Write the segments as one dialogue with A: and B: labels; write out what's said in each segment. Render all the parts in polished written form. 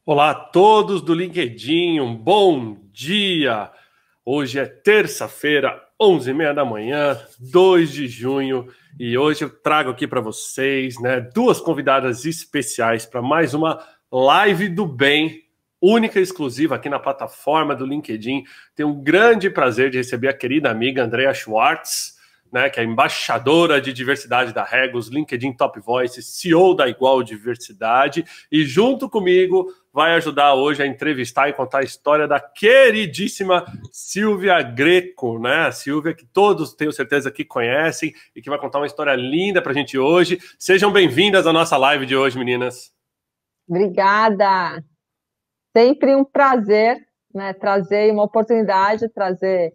A: Olá a todos do LinkedIn, um bom dia! Hoje é terça-feira, 11h30 da manhã, 2 de junho, e hoje eu trago aqui para vocês, duas convidadas especiais para mais uma live do bem, única e exclusiva aqui na plataforma do LinkedIn. Tenho um grande prazer de receber a querida amiga Andrea Schwartz, que é embaixadora de diversidade da Regus, LinkedIn Top Voice, CEO da Igual Diversidade, e junto comigo vai ajudar hoje a entrevistar e contar a história da queridíssima Silvia Greco, né? A Silvia que todos, tenho certeza, que conhecem e que vai contar uma história linda para a gente hoje. Sejam bem-vindas à nossa live de hoje, meninas.
B: Obrigada. Sempre um prazer, trazer uma oportunidade, trazer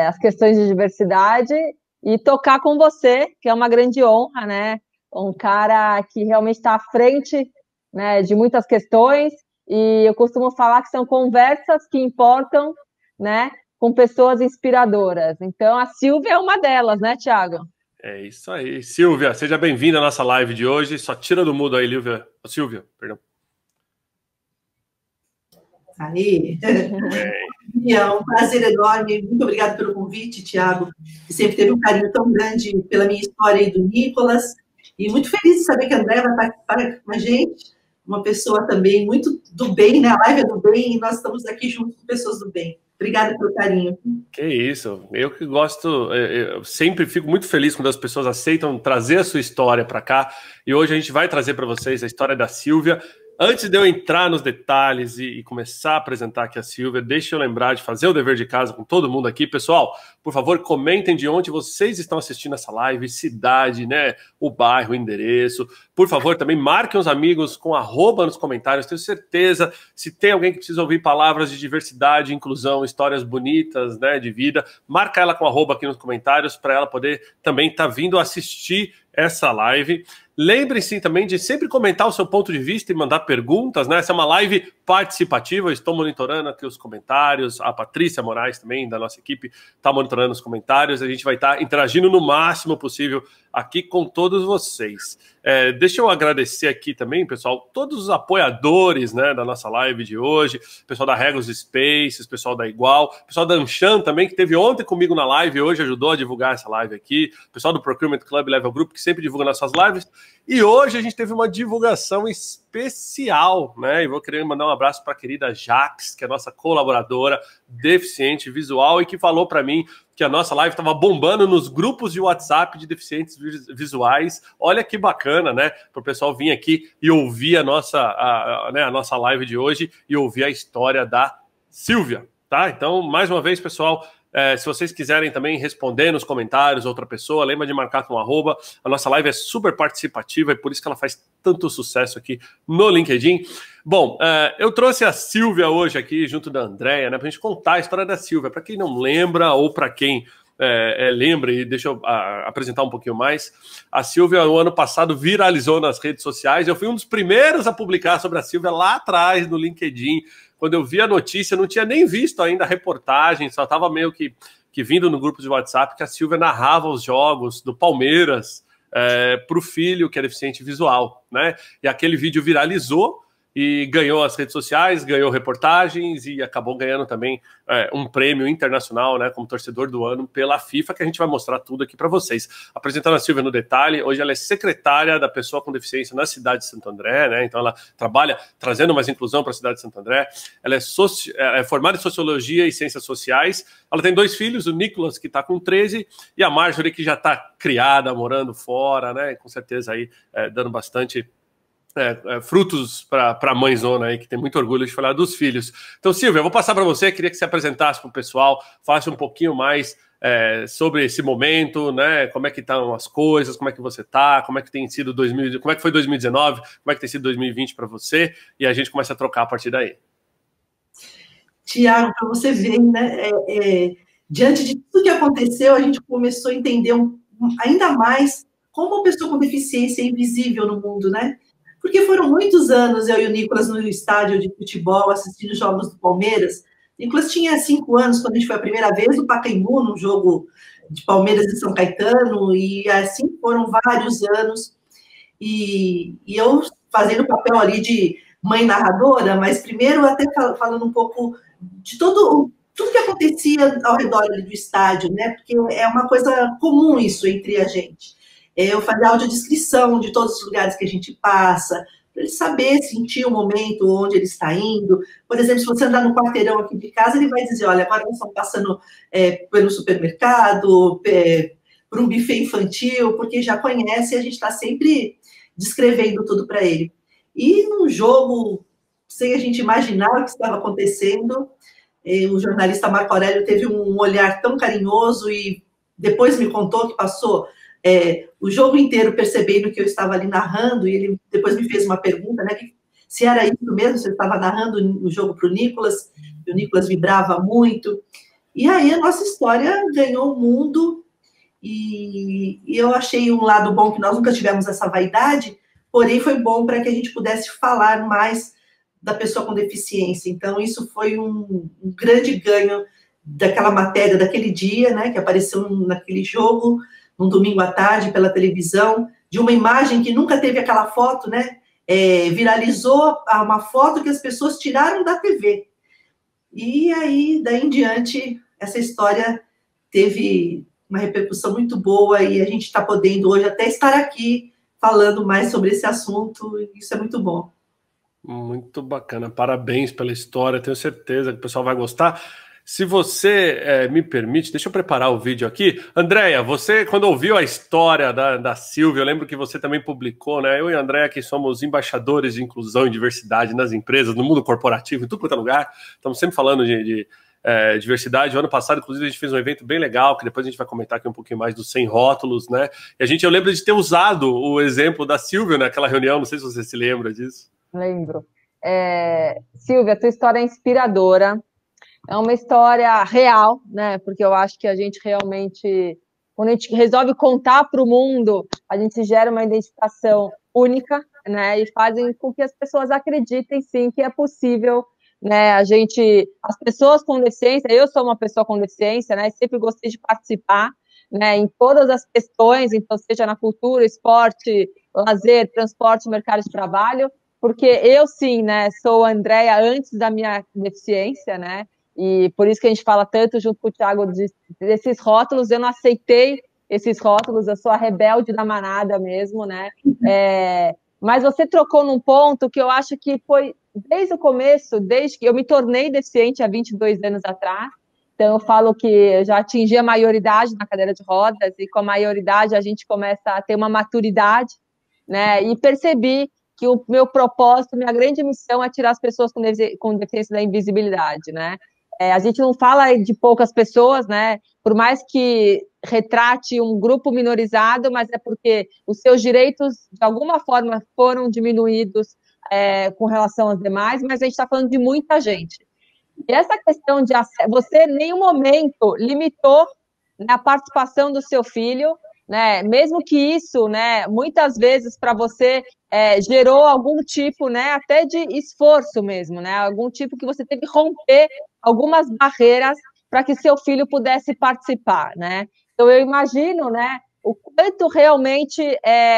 B: as questões de diversidade e tocar com você, que é uma grande honra, né? Um cara que realmente está à frente, né, de muitas questões, e eu costumo falar que são conversas que importam, né, com pessoas inspiradoras. Então, a Silvia é uma delas, né, Thiago?
A: É isso aí. Silvia, seja bem-vinda à nossa live de hoje. Só tira do mudo aí, Silvia, perdão.
C: Aí. É um prazer enorme. Muito obrigada pelo convite, Thiago, que sempre teve um carinho tão grande pela minha história e do Nicolas. E muito feliz de saber que a André vai participar com a gente, uma pessoa também muito do bem, né? A live é do bem e nós estamos aqui junto com pessoas do bem. Obrigada pelo carinho.
A: Que isso, eu que gosto, eu sempre fico muito feliz quando as pessoas aceitam trazer a sua história para cá, e hoje a gente vai trazer para vocês a história da Silvia. Antes de eu entrar nos detalhes e começar a apresentar aqui a Silvia, deixa eu lembrar de fazer o dever de casa com todo mundo aqui. Pessoal, por favor, comentem de onde vocês estão assistindo essa live, cidade, o bairro, o endereço. Por favor, também marquem os amigos com @ nos comentários. Tenho certeza, se tem alguém que precisa ouvir palavras de diversidade, inclusão, histórias bonitas, de vida, marca ela com @ aqui nos comentários para ela poder também estar vindo assistir essa live. Lembrem-se também de sempre comentar o seu ponto de vista e mandar perguntas, Essa é uma live participativa, eu estou monitorando aqui os comentários, a Patrícia Moraes também, da nossa equipe, está monitorando os comentários, a gente vai estar interagindo no máximo possível aqui com todos vocês. Deixa eu agradecer aqui também, pessoal, todos os apoiadores, da nossa live de hoje, pessoal da Regus Spaces, pessoal da Igual, pessoal da Anshan também, que esteve ontem comigo na live e hoje ajudou a divulgar essa live aqui, pessoal do Procurement Club Level Group, que sempre divulga nossas lives, e hoje a gente teve uma divulgação especial, E vou querer mandar um abraço para a querida Jax, que é nossa colaboradora deficiente visual e que falou para mim que a nossa live estava bombando nos grupos de WhatsApp de deficientes visuais. Olha que bacana, para o pessoal vir aqui e ouvir a nossa live de hoje e ouvir a história da Silvia, tá? Então, mais uma vez, pessoal, se vocês quiserem também responder nos comentários outra pessoa, lembra de marcar com @. A nossa live é super participativa e por isso que ela faz tanto sucesso aqui no LinkedIn. Bom, eu trouxe a Silvia hoje aqui junto da Andrea, para a gente contar a história da Silvia. Para quem não lembra ou para quem lembra, e deixa eu apresentar um pouquinho mais, a Silvia, no ano passado, viralizou nas redes sociais. Eu fui um dos primeiros a publicar sobre a Silvia lá atrás no LinkedIn. Quando eu vi a notícia, não tinha nem visto ainda a reportagem, só estava meio que vindo no grupo de WhatsApp que a Silvia narrava os jogos do Palmeiras para o filho que é deficiente visual, E aquele vídeo viralizou e ganhou as redes sociais, ganhou reportagens e acabou ganhando também um prêmio internacional, como torcedor do ano pela FIFA, que a gente vai mostrar tudo aqui para vocês. Apresentando a Silvia no detalhe, hoje ela é secretária da pessoa com deficiência na cidade de Santo André, Então ela trabalha trazendo mais inclusão para a cidade de Santo André. Ela é formada em Sociologia e Ciências Sociais. Ela tem 2 filhos, o Nicolas, que está com 13, e a Marjorie, que já está criada, morando fora, Com certeza aí dando bastante frutos para a mãezona aí, que tem muito orgulho de falar dos filhos. Então, Silvia, eu vou passar para você, queria que você apresentasse para o pessoal, falasse um pouquinho mais sobre esse momento, Como é que estão as coisas, como é que você está, como é que tem sido como é que foi 2019, como é que tem sido 2020 para você, e a gente começa a trocar a partir daí.
C: Tiago, para você ver, diante de tudo que aconteceu, a gente começou a entender ainda mais como uma pessoa com deficiência é invisível no mundo, Porque foram muitos anos eu e o Nicolas no estádio de futebol, assistindo jogos do Palmeiras. O Nicolas tinha 5 anos quando a gente foi a primeira vez no Pacaembu, num jogo de Palmeiras e São Caetano, e assim foram vários anos. E eu fazendo o papel ali de mãe narradora, mas primeiro até falando um pouco de tudo que acontecia ao redor do estádio, né? Porque é uma coisa comum isso entre a gente. Eu fazia audiodescrição de todos os lugares que a gente passa, para ele saber, sentir o momento, onde ele está indo. Por exemplo, se você andar no quarteirão aqui de casa, ele vai dizer, olha, agora nós estamos passando pelo supermercado, por um buffet infantil, porque já conhece e a gente está sempre descrevendo tudo para ele. E num jogo, sem a gente imaginar o que estava acontecendo, o jornalista Marco Aurélio teve um olhar tão carinhoso e depois me contou que passou o jogo inteiro percebendo que eu estava ali narrando, e ele depois me fez uma pergunta, né, se era isso mesmo, se eu estava narrando o jogo para o Nicolas, e o Nicolas vibrava muito. E aí a nossa história ganhou o mundo, e eu achei um lado bom que nós nunca tivemos essa vaidade, porém foi bom para que a gente pudesse falar mais da pessoa com deficiência. Então, isso foi um grande ganho daquela matéria, daquele dia, né, que apareceu naquele jogo, num domingo à tarde, pela televisão, de uma imagem que nunca teve aquela foto, né, viralizou uma foto que as pessoas tiraram da TV. E aí, daí em diante, essa história teve uma repercussão muito boa e a gente está podendo hoje até estar aqui falando mais sobre esse assunto, e isso é muito bom.
A: Muito bacana, parabéns pela história, tenho certeza que o pessoal vai gostar. Se você me permite, deixa eu preparar o vídeo aqui. Andréia, você, quando ouviu a história da Sílvia, eu lembro que você também publicou, né? Eu e a Andréia, que somos embaixadores de inclusão e diversidade nas empresas, no mundo corporativo, em tudo quanto é lugar, estamos sempre falando de diversidade. O ano passado, inclusive, a gente fez um evento bem legal, que depois a gente vai comentar aqui um pouquinho mais dos 100 rótulos, né? E eu lembro de ter usado o exemplo da Sílvia naquela reunião, não sei se você se lembra disso.
B: Lembro. Sílvia, tua história é inspiradora, é uma história real, né? Porque eu acho que a gente realmente, quando a gente resolve contar para o mundo, a gente gera uma identificação única, né? E fazem com que as pessoas acreditem, sim, que é possível, né? As pessoas com deficiência, eu sou uma pessoa com deficiência, né? Sempre gostei de participar, né? Em todas as questões, então seja na cultura, esporte, lazer, transporte, mercado de trabalho. Porque eu, sim, né, sou a Andréia antes da minha deficiência, né, e por isso que a gente fala tanto junto com o Thiago desses rótulos. Eu não aceitei esses rótulos, eu sou a rebelde da manada mesmo, né, mas você trocou num ponto que eu acho que foi desde o começo, desde que eu me tornei deficiente há 22 anos atrás. Então eu falo que eu já atingi a maioridade na cadeira de rodas, e com a maioridade a gente começa a ter uma maturidade, né, e percebi que o meu propósito, minha grande missão é tirar as pessoas com deficiência da invisibilidade, né? A gente não fala de poucas pessoas, né? Por mais que retrate um grupo minorizado, mas é porque os seus direitos, de alguma forma, foram diminuídos com relação aos demais, mas a gente está falando de muita gente. E essa questão de você, em nenhum momento, limitou, né, a participação do seu filho, né, mesmo que isso, né, muitas vezes para você gerou algum tipo, né, até de esforço mesmo, né, algum tipo que você teve que romper algumas barreiras para que seu filho pudesse participar, né. Então eu imagino, né, o quanto realmente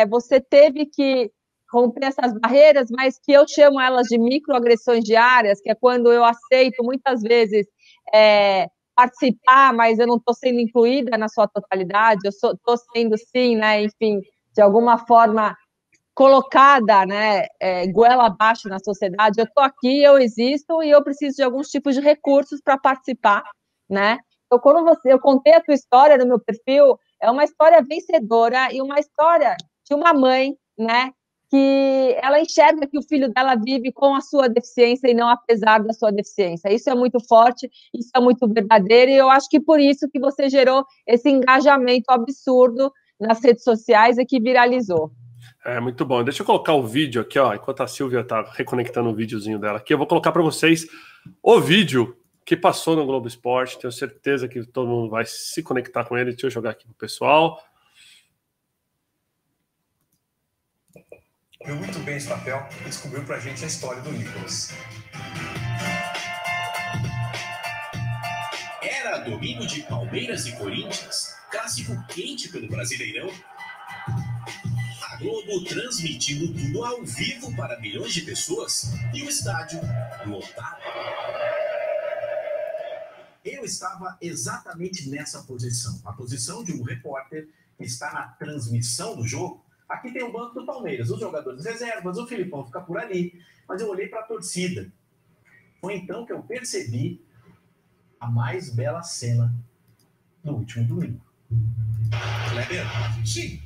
B: você teve que romper essas barreiras, mas que eu chamo elas de microagressões diárias, que é quando eu aceito muitas vezes participar, mas eu não estou sendo incluída na sua totalidade, eu estou sendo, sim, né, enfim, de alguma forma colocada, né, goela abaixo na sociedade. Eu estou aqui, eu existo e eu preciso de alguns tipos de recursos para participar, né? Então, quando eu contei a tua história no meu perfil, é uma história vencedora e uma história de uma mãe, né, que ela enxerga que o filho dela vive com a sua deficiência e não apesar da sua deficiência. Isso é muito forte, isso é muito verdadeiro, e eu acho que por isso que você gerou esse engajamento absurdo nas redes sociais e que viralizou.
A: Muito bom. Deixa eu colocar o vídeo aqui, ó, enquanto a Sílvia está reconectando o videozinho dela aqui, eu vou colocar para vocês o vídeo que passou no Globo Esporte. Tenho certeza que todo mundo vai se conectar com ele. Deixa eu jogar aqui pro pessoal.
D: Viu muito bem esse papel e descobriu pra gente a história do Nicolas.
E: Era domingo de Palmeiras e Corinthians, clássico quente pelo Brasileirão. Globo transmitindo tudo ao vivo para milhões de pessoas e o estádio lotado. Eu estava exatamente nessa posição, a posição de um repórter que está na transmissão do jogo. Aqui tem o banco do Palmeiras, os jogadores reservas, o Filipão fica por ali, mas eu olhei para a torcida. Foi então que eu percebi a mais bela cena do último domingo.
F: Kleber? Sim.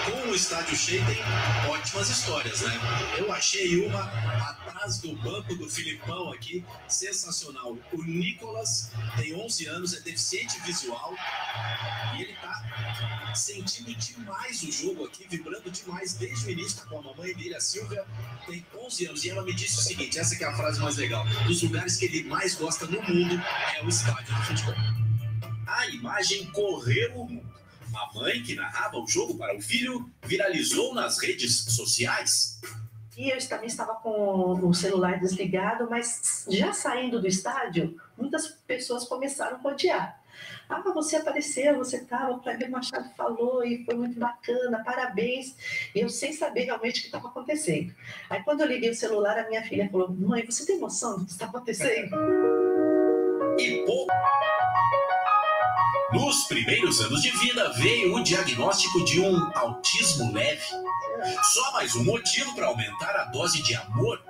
F: Com o estádio cheio tem ótimas histórias, né? Eu achei uma atrás do banco do Filipão aqui, sensacional. O Nicolas tem 11 anos, é deficiente visual e ele tá sentindo demais o jogo aqui, vibrando demais desde o início. Tá com a mamãe dele, a Silvia, tem 11 anos e ela me disse o seguinte, essa que é a frase mais legal, dos lugares que ele mais gosta no mundo é o estádio de futebol. A imagem correu o mundo. A mãe que narrava o jogo para o filho viralizou nas redes sociais.
C: E eu também estava com o celular desligado, mas já saindo do estádio, muitas pessoas começaram a rodear. Ah, você apareceu, você estava, o Kleber Machado falou e foi muito bacana, parabéns. E eu sem saber realmente o que estava acontecendo. Aí quando eu liguei o celular, a minha filha falou, mãe, você tem noção do que está acontecendo?
E: E nos primeiros anos de vida veio o diagnóstico de um autismo leve. Só mais um motivo para aumentar a dose de amor.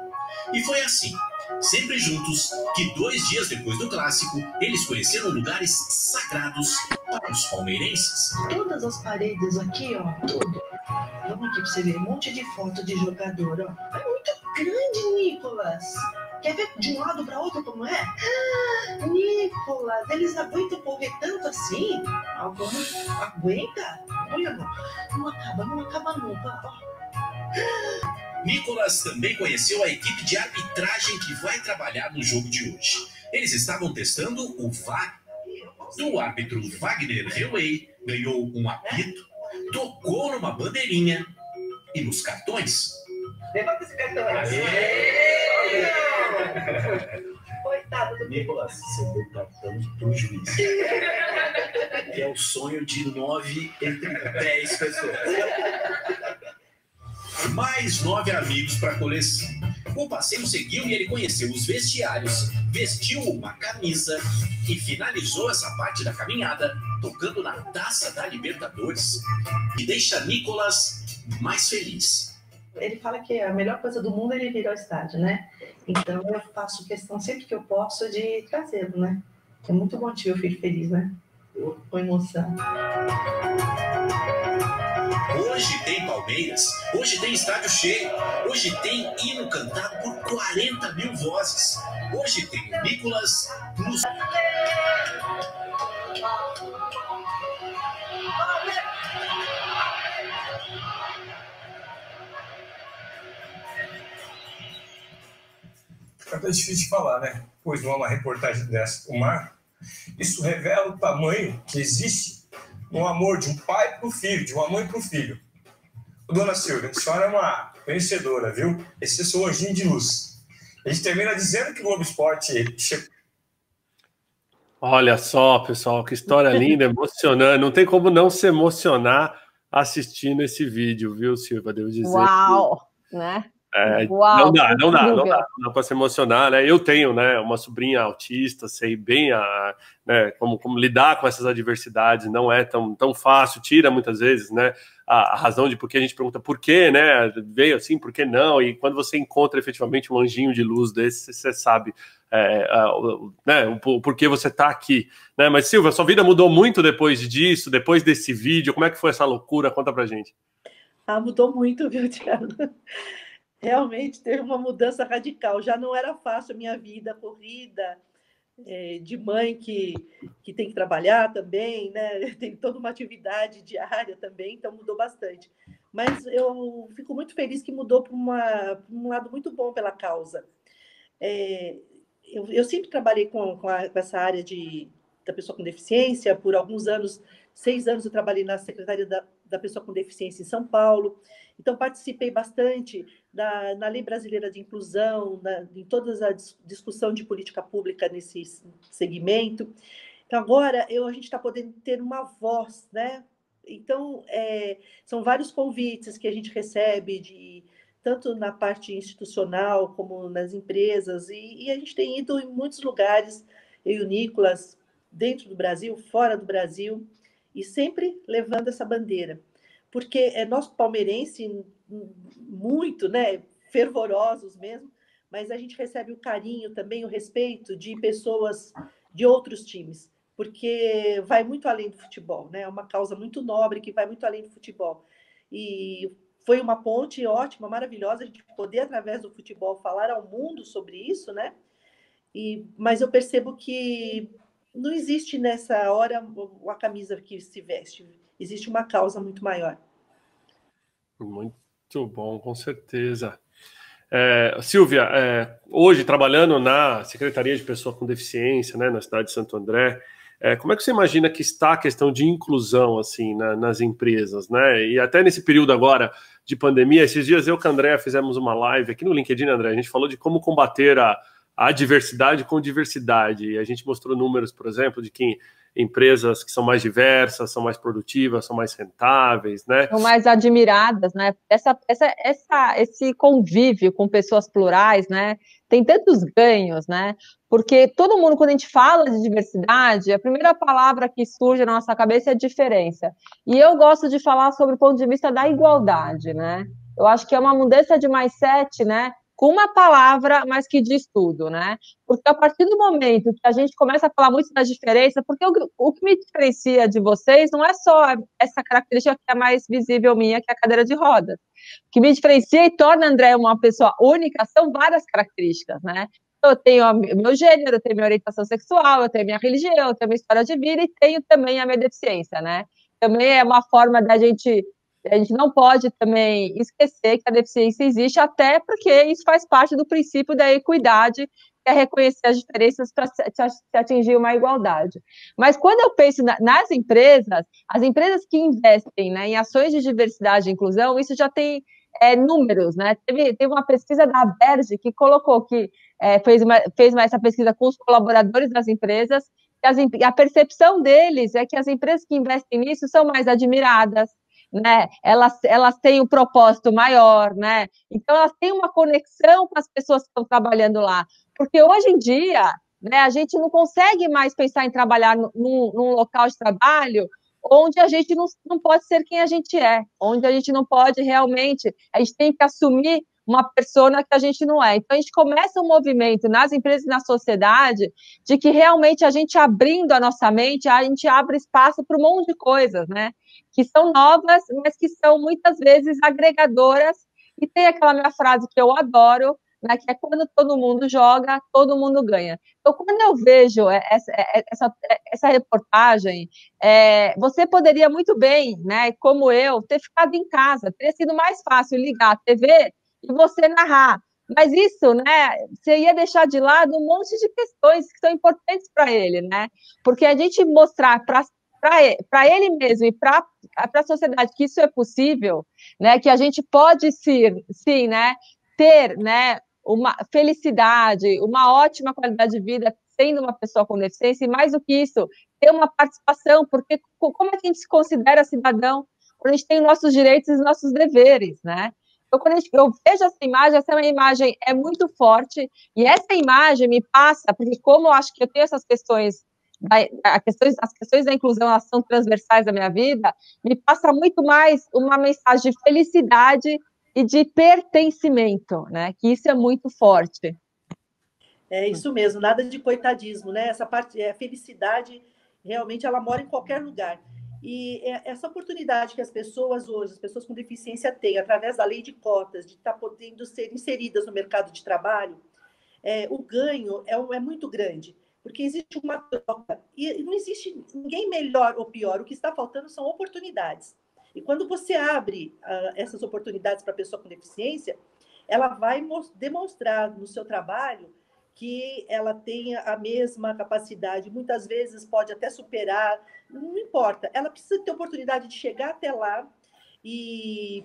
E: E foi assim, sempre juntos, que 2 dias depois do clássico, eles conheceram lugares sagrados para os palmeirenses.
C: Todas as paredes aqui, ó, tudo. Vamos aqui para você ver, um monte de foto de jogador, ó. É muito grande, Nicolas. Quer ver de um lado para outro como é? Ah, Nicolas, eles aguentam correr tanto assim? Alguns aguenta? Olha, não acaba nunca.
E: Nicolas também conheceu a equipe de arbitragem que vai trabalhar no jogo de hoje. Eles estavam testando o VAR. O árbitro Wagner Rewey ganhou um apito, tocou numa bandeirinha e nos cartões.
C: Levanta esse cartão aí. Coitado do
E: Nicolas, você deu cartão pro juiz. Que é o sonho de 9 entre 10 pessoas. Mais 9 amigos para a coleção. O passeio seguiu e ele conheceu os vestiários, vestiu uma camisa e finalizou essa parte da caminhada tocando na Taça da Libertadores, que deixa Nicolas mais feliz.
C: Ele fala que a melhor coisa do mundo é ele vir ao estádio, né? Então eu faço questão sempre que eu posso de trazê-lo, né? É muito bom ter o filho feliz, né? Com emoção.
E: Hoje tem Palmeiras, hoje tem estádio cheio, hoje tem hino cantado por 40 mil vozes. Hoje tem o Nicolas nos...
D: Fica até difícil de falar, né? Pois não há uma reportagem dessa. O mar, isso revela o tamanho que existe no amor de um pai para o filho, de uma mãe para o filho. Dona Silvia, a senhora é uma vencedora, viu? Esse é o seu anjinho de luz. A gente termina dizendo que o Globo Esporte chegou.
A: Olha só, pessoal, que história linda, emocionante. Não tem como não se emocionar assistindo esse vídeo, viu, Silvia? Devo dizer.
B: Uau, né?
A: Uau, não dá para se emocionar, né? Eu tenho, né, uma sobrinha autista, sei bem né, como lidar com essas adversidades, não é tão fácil, tira muitas vezes, né, a razão de por que a gente pergunta por quê, né, veio assim, por que não, e quando você encontra efetivamente um anjinho de luz desse, você sabe né, o porquê você está aqui, né? Mas Silvia, sua vida mudou muito depois disso, depois desse vídeo, como é que foi essa loucura? Conta pra gente.
G: Mudou muito, viu, Thiago? Realmente teve uma mudança radical. Já não era fácil a minha vida corrida, de mãe que tem que trabalhar também, né? Tem toda uma atividade diária também, então mudou bastante. Mas eu fico muito feliz que mudou para um lado muito bom pela causa. Eu sempre trabalhei com essa área da pessoa com deficiência. Por alguns anos, 6 anos, eu trabalhei na Secretaria da Pessoa com Deficiência em São Paulo. Então, participei bastante na Lei Brasileira de Inclusão, em toda a discussão de política pública nesse segmento. Então, agora, a gente está podendo ter uma voz, né? Então, são vários convites que a gente recebe, tanto na parte institucional como nas empresas, e a gente tem ido em muitos lugares, eu e o Nicolas, dentro do Brasil, fora do Brasil, e sempre levando essa bandeira. Porque nós palmeirenses, muito, né, fervorosos mesmo, mas a gente recebe o carinho também, o respeito de pessoas de outros times, porque vai muito além do futebol, né? É uma causa muito nobre que vai muito além do futebol. E foi uma ponte ótima, maravilhosa, a gente poder, através do futebol, falar ao mundo sobre isso, né? Mas eu percebo que não existe nessa hora a camisa que se veste, existe uma causa muito maior.
A: Muito bom, com certeza. Silvia, hoje trabalhando na Secretaria de Pessoas com Deficiência, né, na cidade de Santo André, como é que você imagina que está a questão de inclusão assim, nas empresas, né? E até nesse período agora de pandemia, esses dias eu com a André fizemos uma live aqui no LinkedIn, André, a gente falou de como combater a diversidade com diversidade. E a gente mostrou números, por exemplo, de que empresas que são mais diversas, são mais produtivas, são mais rentáveis, né?
B: São mais admiradas, né? Esse convívio com pessoas plurais, né? Tem tantos ganhos, né? Porque todo mundo, quando a gente fala de diversidade, a primeira palavra que surge na nossa cabeça é diferença. E eu gosto de falar sobre o ponto de vista da igualdade, né? Eu acho que é uma mudança de mindset, né? Com uma palavra, mas que diz tudo, né? Porque a partir do momento que a gente começa a falar muito da diferença, porque o que me diferencia de vocês não é só essa característica que é mais visível minha, que é a cadeira de rodas. O que me diferencia e torna André uma pessoa única são várias características, né? Eu tenho meu gênero, eu tenho minha orientação sexual, eu tenho minha religião, eu tenho minha história de vida e tenho também a minha deficiência, né? Também é uma forma da gente... A gente não pode também esquecer que a deficiência existe, até porque isso faz parte do princípio da equidade, que é reconhecer as diferenças para se atingir uma igualdade. Mas quando eu penso nas empresas, as empresas que investem, né, em ações de diversidade e inclusão, isso já tem números, né? Teve uma pesquisa da Aberge que colocou que fez essa pesquisa com os colaboradores das empresas, que a percepção deles é que as empresas que investem nisso são mais admiradas, né? Elas têm um propósito maior, né? Então elas têm uma conexão com as pessoas que estão trabalhando lá, porque hoje em dia, né, a gente não consegue mais pensar em trabalhar num local de trabalho onde a gente não pode ser quem a gente é, onde a gente não pode realmente, a gente tem que assumir uma persona que a gente não é. Então, a gente começa um movimento nas empresas e na sociedade de que realmente a gente abrindo a nossa mente, a gente abre espaço para um monte de coisas, né? Que são novas, mas que são muitas vezes agregadoras. E tem aquela minha frase que eu adoro, né, que é quando todo mundo joga, todo mundo ganha. Então, quando eu vejo essa reportagem, você poderia muito bem, né, como eu, ter ficado em casa, teria sido mais fácil ligar a TV e você narrar. Mas isso, né, você ia deixar de lado um monte de questões que são importantes para ele, né? Porque a gente mostrar para ele mesmo e para a sociedade que isso é possível, né, que a gente pode sim, né, ter, né, uma felicidade, uma ótima qualidade de vida sendo uma pessoa com deficiência, e mais do que isso, ter uma participação, porque como é que a gente se considera cidadão quando a gente tem nossos direitos e os nossos deveres, né? Então, quando eu vejo essa imagem é muito forte, e essa imagem me passa, porque como eu acho que eu tenho essas questões, as questões da inclusão, elas são transversais da minha vida, me passa muito mais uma mensagem de felicidade e de pertencimento, né? Que isso é muito forte.
G: É isso mesmo, nada de coitadismo, né? Essa parte, a felicidade, realmente, ela mora em qualquer lugar. E essa oportunidade que as pessoas hoje, as pessoas com deficiência têm, através da lei de cotas, de estar podendo ser inseridas no mercado de trabalho, o ganho é muito grande, porque existe uma troca, e não existe ninguém melhor ou pior, o que está faltando são oportunidades. E quando você abre essas oportunidades para a pessoa com deficiência, ela vai demonstrar no seu trabalho que ela tenha a mesma capacidade, muitas vezes pode até superar, não importa, ela precisa ter oportunidade de chegar até lá e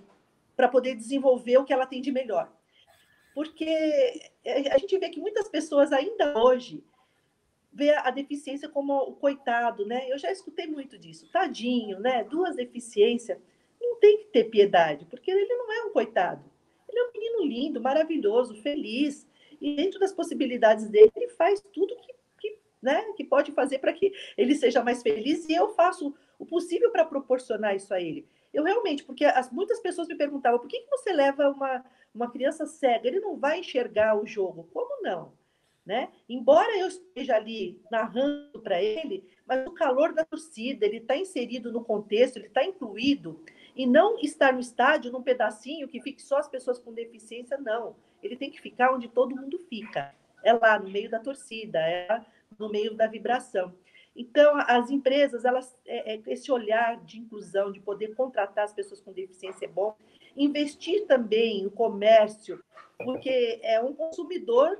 G: para poder desenvolver o que ela tem de melhor. Porque a gente vê que muitas pessoas ainda hoje vê a deficiência como o coitado, né? Eu já escutei muito disso. Tadinho, né? 2 deficiências. Não tem que ter piedade, porque ele não é um coitado. Ele é um menino lindo, maravilhoso, feliz. E dentro das possibilidades dele, ele faz tudo que pode fazer para que ele seja mais feliz. E eu faço o possível para proporcionar isso a ele. Eu realmente, porque muitas pessoas me perguntavam, por que você leva uma criança cega? Ele não vai enxergar o jogo. Como não? Né? Embora eu esteja ali narrando para ele, mas o calor da torcida, ele está inserido no contexto, ele está incluído, e não estar no estádio, num pedacinho que fique só as pessoas com deficiência, não. Ele tem que ficar onde todo mundo fica. É lá, no meio da torcida, é lá no meio da vibração. Então, as empresas, esse olhar de inclusão, de poder contratar as pessoas com deficiência é bom. Investir também no comércio, porque é um consumidor,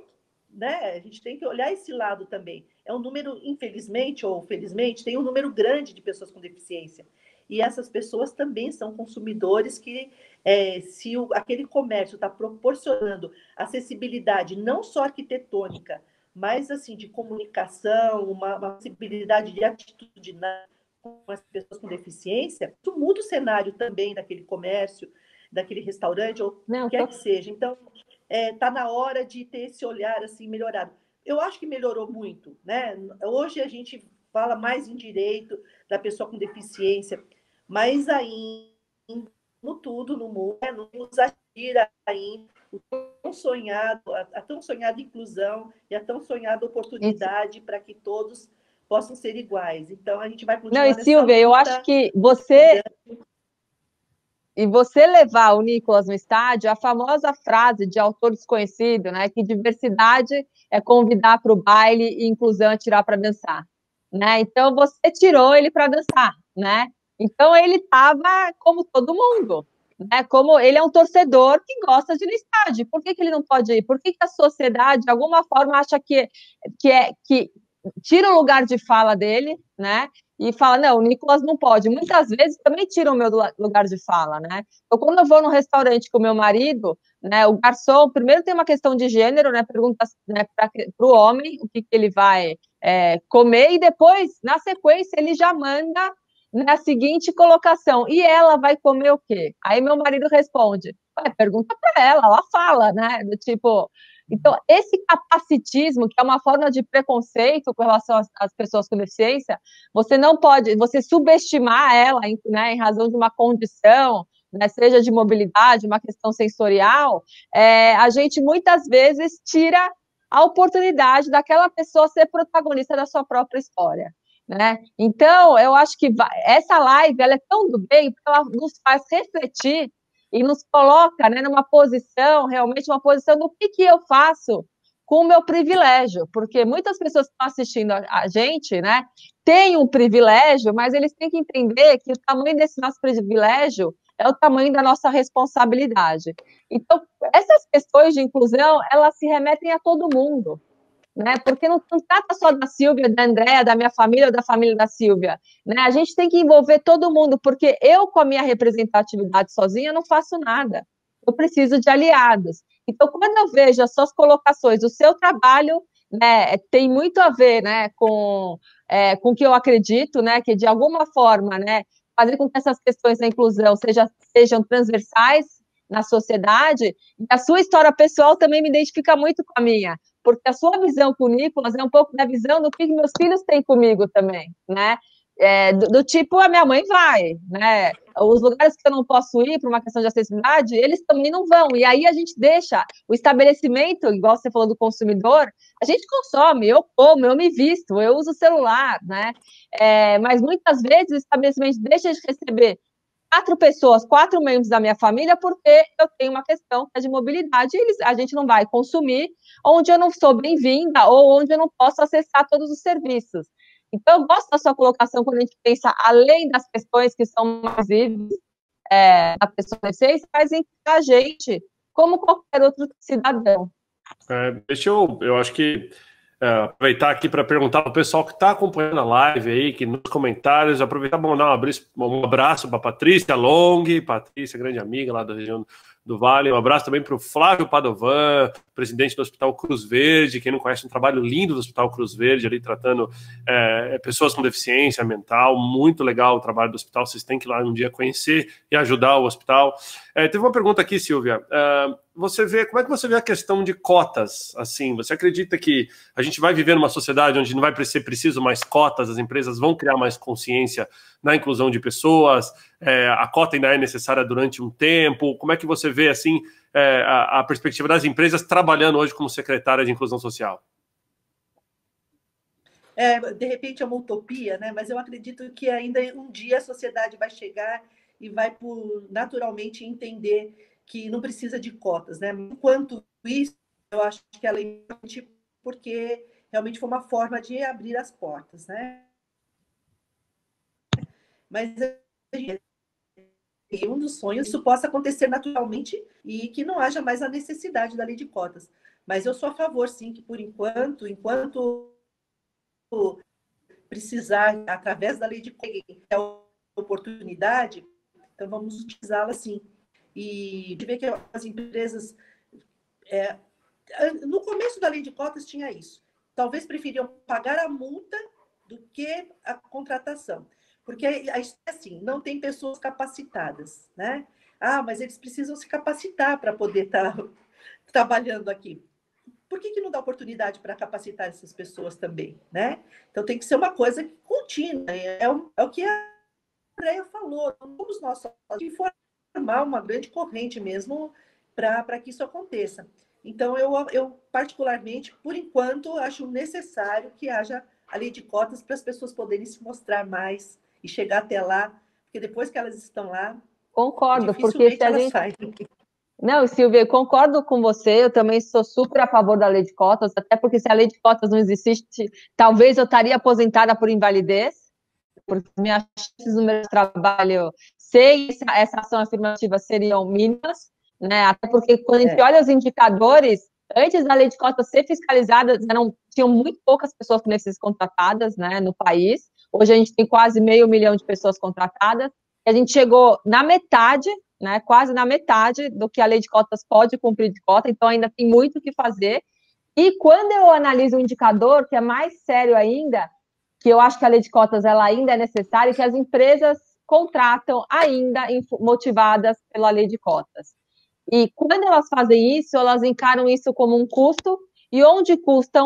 G: né? A gente tem que olhar esse lado também. É um número, infelizmente ou felizmente, tem um número grande de pessoas com deficiência. E essas pessoas também são consumidores que, se aquele comércio está proporcionando acessibilidade, não só arquitetônica, mas assim, de comunicação, uma possibilidade de atitude com as pessoas com deficiência, isso muda o cenário também daquele comércio, daquele restaurante, ou o que quer que seja. Então, está na hora de ter esse olhar assim melhorado. Eu acho que melhorou muito, né? Hoje a gente fala mais em direito da pessoa com deficiência, mas ainda no tudo, no mundo, não nos atira ainda a tão sonhada inclusão e a tão sonhada oportunidade para que todos possam ser iguais. Então, a gente vai continuar nessa
B: Silvia,
G: luta.
B: Eu acho que você levar o Nicolas no estádio, a famosa frase de autor desconhecido, né, que diversidade é convidar para o baile e inclusão é tirar para dançar, né? Então, você tirou ele para dançar, né? Então, ele estava como todo mundo, né? Como ele é um torcedor que gosta de ir no estádio. Por que ele não pode ir? Por que a sociedade, de alguma forma, acha que tira o lugar de fala dele, né? E fala, não, o Nicolas não pode. Muitas vezes também tira o meu lugar de fala, né? Então, quando eu vou num restaurante com meu marido, né, o garçom, primeiro tem uma questão de gênero, né? Pergunta, né, para o homem o que ele vai comer, e depois, na sequência, ele já manda na seguinte colocação: e ela vai comer o quê? Aí meu marido responde: pergunta para ela fala, né? Do tipo. Então, esse capacitismo, que é uma forma de preconceito com relação às pessoas com deficiência, você não pode, você subestimar ela, né, em razão de uma condição, né, seja de mobilidade, uma questão sensorial, a gente muitas vezes tira a oportunidade daquela pessoa ser protagonista da sua própria história, né? Então, eu acho que essa live, ela é tão do bem, porque ela nos faz refletir e nos coloca, né, numa posição, realmente uma posição do que eu faço com o meu privilégio, porque muitas pessoas que estão assistindo a gente, né, têm um privilégio, mas eles têm que entender que o tamanho desse nosso privilégio é o tamanho da nossa responsabilidade. Então, essas questões de inclusão, elas se remetem a todo mundo, né? Porque não trata só da Silvia, da Andréa, da minha família ou da família da Silvia, né? A gente tem que envolver todo mundo, porque eu, com a minha representatividade sozinha, não faço nada. Eu preciso de aliados. Então, quando eu vejo as suas colocações, o seu trabalho, né, tem muito a ver, né, com o que eu acredito, né, que de alguma forma, né, fazer com que essas questões da inclusão sejam transversais na sociedade. E a sua história pessoal também me identifica muito com a minha, porque a sua visão com o Nicolas é um pouco da visão do que meus filhos têm comigo também, né? Do tipo, a minha mãe vai, né? Os lugares que eu não posso ir por uma questão de acessibilidade, eles também não vão. E aí a gente deixa o estabelecimento, igual você falou do consumidor, a gente consome, eu como, eu me visto, eu uso o celular, né? Mas muitas vezes o estabelecimento deixa de receber 4 membros da minha família, porque eu tenho uma questão de mobilidade, e a gente não vai consumir onde eu não sou bem-vinda ou onde eu não posso acessar todos os serviços. Então, eu gosto da sua colocação quando a gente pensa, além das questões que são mais visíveis da pessoa com deficiência, mas em a gente, como qualquer outro cidadão.
A: Eu acho que aproveitar aqui para perguntar para o pessoal que está acompanhando a live aí, que nos comentários, aproveitar para mandar um abraço para Patrícia Long, Patrícia, grande amiga lá da região do Vale. Um abraço também para o Flávio Padovan, presidente do Hospital Cruz Verde. Quem não conhece, um trabalho lindo do Hospital Cruz Verde, ali tratando pessoas com deficiência mental. Muito legal o trabalho do hospital. Vocês têm que ir lá um dia conhecer e ajudar o hospital. Teve uma pergunta aqui, Silvia. Como é que você vê a questão de cotas? Assim, você acredita que a gente vai viver numa sociedade onde não vai ser preciso mais cotas, as empresas vão criar mais consciência na inclusão de pessoas, a cota ainda é necessária durante um tempo? Como é que você vê assim, a perspectiva das empresas trabalhando hoje como secretária de inclusão social?
G: De repente é uma utopia, né? Mas eu acredito que ainda um dia a sociedade vai chegar e vai naturalmente entender que não precisa de cotas, né? Enquanto isso, eu acho que ela é importante porque realmente foi uma forma de abrir as portas, né? Mas um dos sonhos isso possa acontecer naturalmente e que não haja mais a necessidade da lei de cotas. Mas eu sou a favor, sim, que por enquanto precisar, através da lei de cotas, é oportunidade, então vamos utilizá-la sim. E ver que as empresas, no começo da lei de cotas tinha isso, talvez preferiam pagar a multa do que a contratação. Porque, assim, não tem pessoas capacitadas, né? Mas eles precisam se capacitar para poder estar trabalhando aqui. Por que não dá oportunidade para capacitar essas pessoas também, né? Então, tem que ser uma coisa contínua. É o que a Andréia falou. Não somos nós só de formar uma grande corrente mesmo para que isso aconteça. Então, eu, particularmente, por enquanto, acho necessário que haja a lei de cotas para as pessoas poderem se mostrar mais e chegar até lá, porque depois que elas estão lá,
B: concordo, porque se a gente...
G: saem.
B: Não, Silvia, eu concordo com você, eu também sou super a favor da lei de cotas, até porque se a lei de cotas não existisse, talvez eu estaria aposentada por invalidez, porque minhas chances no meu trabalho sem essa ação afirmativa seriam mínimas, né? Até porque quando a gente olha os indicadores, antes da lei de cotas ser fiscalizada, tinham muito poucas pessoas com deficiência contratadas, né, no país. Hoje a gente tem quase 500 mil de pessoas contratadas, e a gente chegou na metade, né, quase na metade do que a lei de cotas pode cumprir de cota, então ainda tem muito o que fazer. E quando eu analiso um indicador que é mais sério ainda, que eu acho que a lei de cotas ela ainda é necessária, e que as empresas contratam ainda motivadas pela lei de cotas. E quando elas fazem isso, elas encaram isso como um custo, e onde custa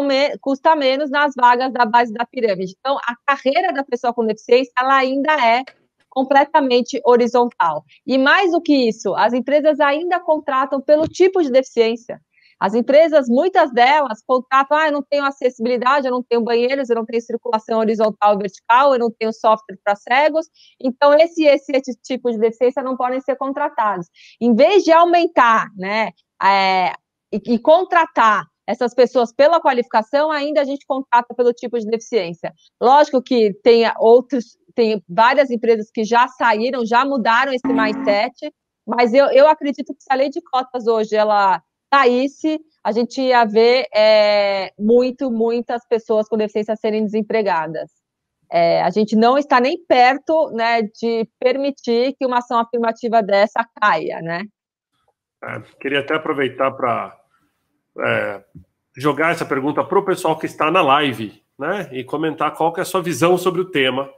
B: menos nas vagas da base da pirâmide. Então, a carreira da pessoa com deficiência ela ainda é completamente horizontal. E mais do que isso, as empresas ainda contratam pelo tipo de deficiência. As empresas, muitas delas, contratam, eu não tenho acessibilidade, eu não tenho banheiros, eu não tenho circulação horizontal e vertical, eu não tenho software para cegos, então esse tipo de deficiência não podem ser contratados. Em vez de aumentar, né, e contratar essas pessoas pela qualificação, ainda a gente contrata pelo tipo de deficiência. Lógico que tem várias empresas que já saíram, já mudaram esse mindset, mas eu acredito que se a lei de cotas hoje, ela saísse, a gente ia ver muitas pessoas com deficiência serem desempregadas. A gente não está nem perto, né, de permitir que uma ação afirmativa dessa caia, né?
A: Queria até aproveitar para jogar essa pergunta para o pessoal que está na live, né, e comentar qual que é a sua visão sobre o tema,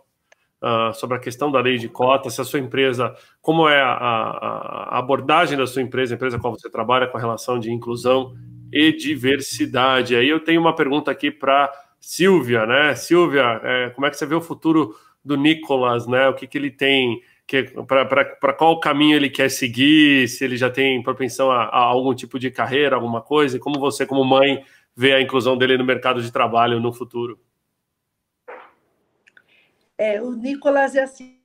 A: sobre a questão da lei de cotas, se a sua empresa, como é a abordagem da sua empresa, a empresa com a qual você trabalha com a relação de inclusão e diversidade. Aí eu tenho uma pergunta aqui para Silvia, né? Silvia, como é que você vê o futuro do Nicolas, né? O que ele tem, para qual caminho ele quer seguir, se ele já tem propensão a algum tipo de carreira, alguma coisa, e como você, como mãe, vê a inclusão dele no mercado de trabalho no futuro?
G: O Nicolas é assim,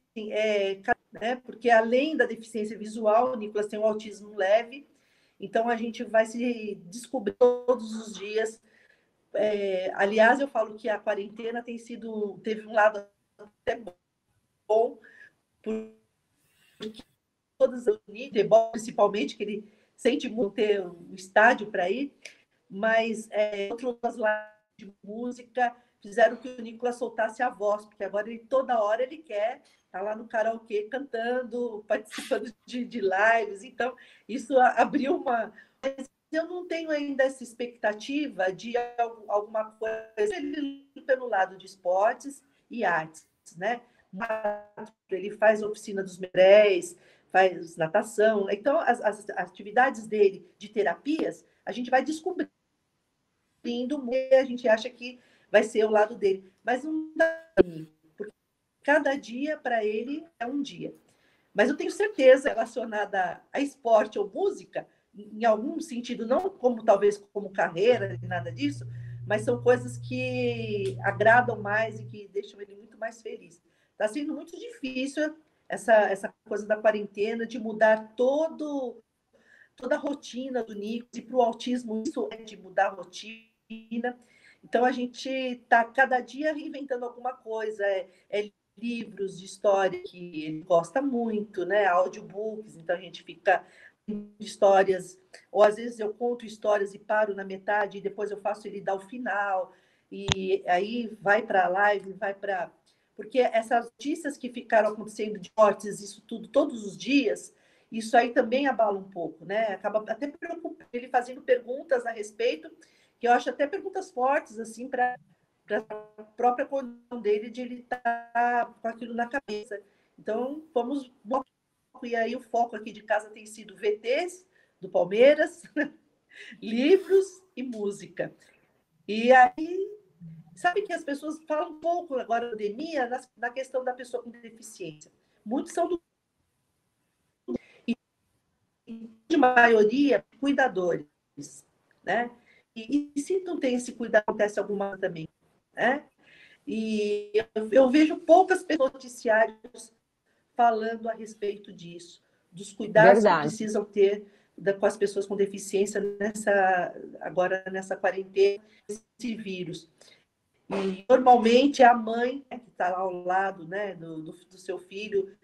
G: né, porque além da deficiência visual, o Nicolas tem um autismo leve, então a gente vai se descobrir todos os dias. Aliás, eu falo que a quarentena teve um lado até bom, porque todas as principalmente, que ele sente muito ter um estádio para ir, mas outras lives de música fizeram que o Nicolas soltasse a voz, porque agora toda hora ele quer está lá no karaokê cantando, participando de lives. Então, isso abriu uma... Mas eu não tenho ainda essa expectativa de alguma coisa pelo lado de esportes e artes, né? Ele faz oficina dos Meirelles, faz natação. Então, as atividades dele de terapias, a gente vai descobrindo, a gente acha que vai ser o lado dele. Mas não dá, porque cada dia, para ele, é um dia. Mas eu tenho certeza, relacionada a esporte ou música, em algum sentido, não como talvez como carreira, nada disso, mas são coisas que agradam mais e que deixam ele muito mais feliz. Está sendo muito difícil essa coisa da quarentena, de mudar toda a rotina do Nico, e para o autismo isso é de mudar a rotina. Então, a gente está cada dia reinventando alguma coisa, livros de história que ele gosta muito, né? Audiobooks, então a gente fica histórias, ou às vezes eu conto histórias e paro na metade e depois eu faço ele dar o final, e aí vai para a live, vai para... Porque essas notícias que ficaram acontecendo de mortes, isso tudo, todos os dias, isso aí também abala um pouco, né? Acaba até preocupando ele fazendo perguntas a respeito, que eu acho até perguntas fortes, assim, para a própria condição dele de ele estar com aquilo na cabeça. Então, vamos... E aí o foco aqui de casa tem sido VTs do Palmeiras, livros e música. E aí, sabe que as pessoas falam um pouco agora da pandemia na questão da pessoa com deficiência. Muitos são de maioria, cuidadores, né? E se não tem esse cuidado, acontece alguma também, né? E eu vejo poucas pessoas noticiários falando a respeito disso, dos cuidados que precisam ter com as pessoas com deficiência agora nessa quarentena, esse vírus. E normalmente é a mãe, né, que está lá ao lado, né, do seu filho,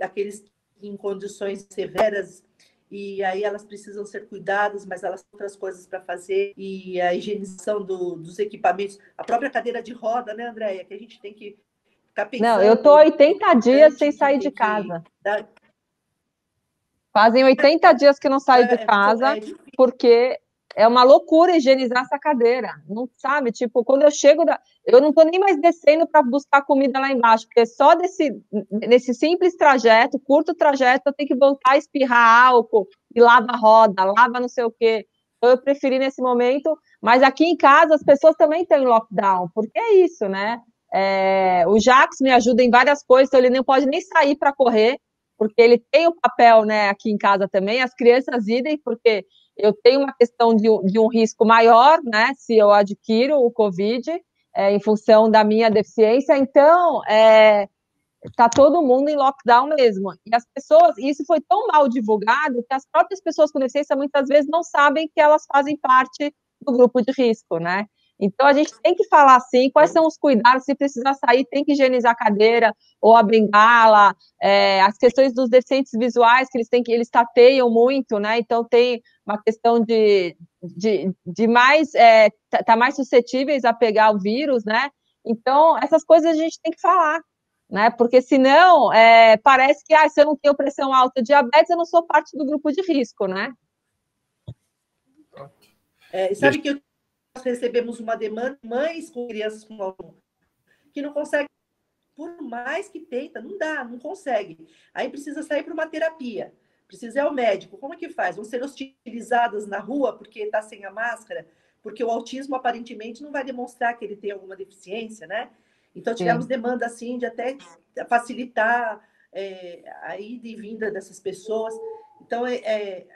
G: aqueles em condições severas, e aí elas precisam ser cuidadas, mas elas têm outras coisas para fazer, e a higienização dos equipamentos, a própria cadeira de roda, né, Andréia, que a gente tem que ficar pensando...
B: Não, eu estou 80 dias sem sair de casa. Fazem 80 dias que não saio de casa, porque é uma loucura higienizar essa cadeira. Não sabe, tipo, quando eu chego, eu não estou nem mais descendo para buscar comida lá embaixo, porque só nesse simples trajeto, curto trajeto, eu tenho que voltar a espirrar álcool, e lava a roda, lava não sei o quê. Então, eu preferi nesse momento, mas aqui em casa as pessoas também estão em lockdown, porque é isso, né? O Jax me ajuda em várias coisas, então ele não pode nem sair para correr, porque ele tem o papel, né, aqui em casa também, as crianças idem, porque eu tenho uma questão de um risco maior, né, se eu adquiro o Covid, em função da minha deficiência, então, está todo mundo em lockdown mesmo, e as pessoas, isso foi tão mal divulgado, que as próprias pessoas com deficiência, muitas vezes, não sabem que elas fazem parte do grupo de risco, né. Então, a gente tem que falar, assim, quais são os cuidados, se precisar sair, tem que higienizar a cadeira, ou a bengala, as questões dos deficientes visuais, que eles tateiam muito, né, então tem uma questão de mais, tá mais suscetíveis a pegar o vírus, né, então, essas coisas a gente tem que falar, né, porque senão, parece que, se eu não tenho pressão alta, diabetes, eu não sou parte do grupo de risco, né.
G: Sabe que nós recebemos uma demanda de mães com crianças com autismo que não conseguem, por mais que tenta, não dá, não consegue. Aí precisa sair para uma terapia, precisa ir ao médico. Como é que faz? Vão ser hostilizadas na rua porque está sem a máscara? Porque o autismo, aparentemente, não vai demonstrar que ele tem alguma deficiência, né? Então, tivemos demanda, assim, de até facilitar a ida e vinda dessas pessoas. Então,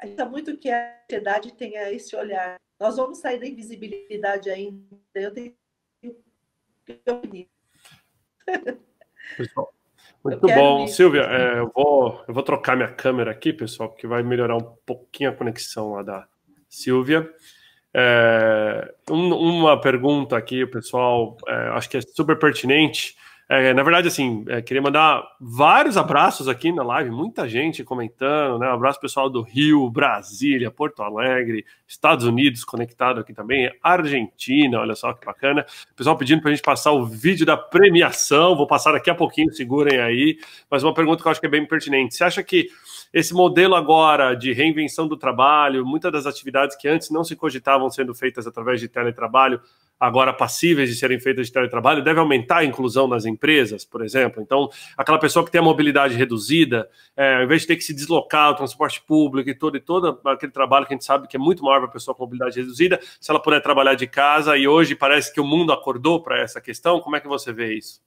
G: ainda muito que a sociedade tenha esse olhar. Nós vamos sair da invisibilidade ainda. Eu tenho
A: pessoal, muito bom. Silvia, eu vou trocar minha câmera aqui, pessoal, porque vai melhorar um pouquinho a conexão lá da Silvia. Uma pergunta aqui, pessoal, acho que é super pertinente. Na verdade, assim, queria mandar vários abraços aqui na live, muita gente comentando, né? Um abraço pessoal do Rio, Brasília, Porto Alegre, Estados Unidos conectado aqui também, Argentina, olha só que bacana. Pessoal pedindo para a gente passar o vídeo da premiação, vou passar daqui a pouquinho, segurem aí. Mas uma pergunta que eu acho que é bem pertinente. Você acha que esse modelo agora de reinvenção do trabalho, muitas das atividades que antes não se cogitavam sendo feitas através de teletrabalho, agora passíveis de serem feitas de teletrabalho, deve aumentar a inclusão nas empresas, por exemplo? Então, aquela pessoa que tem a mobilidade reduzida, ao invés de ter que se deslocar, o transporte público e todo aquele trabalho que a gente sabe que é muito maior para a pessoa com mobilidade reduzida, se ela puder trabalhar de casa, e hoje parece que o mundo acordou para essa questão, como é que você vê isso?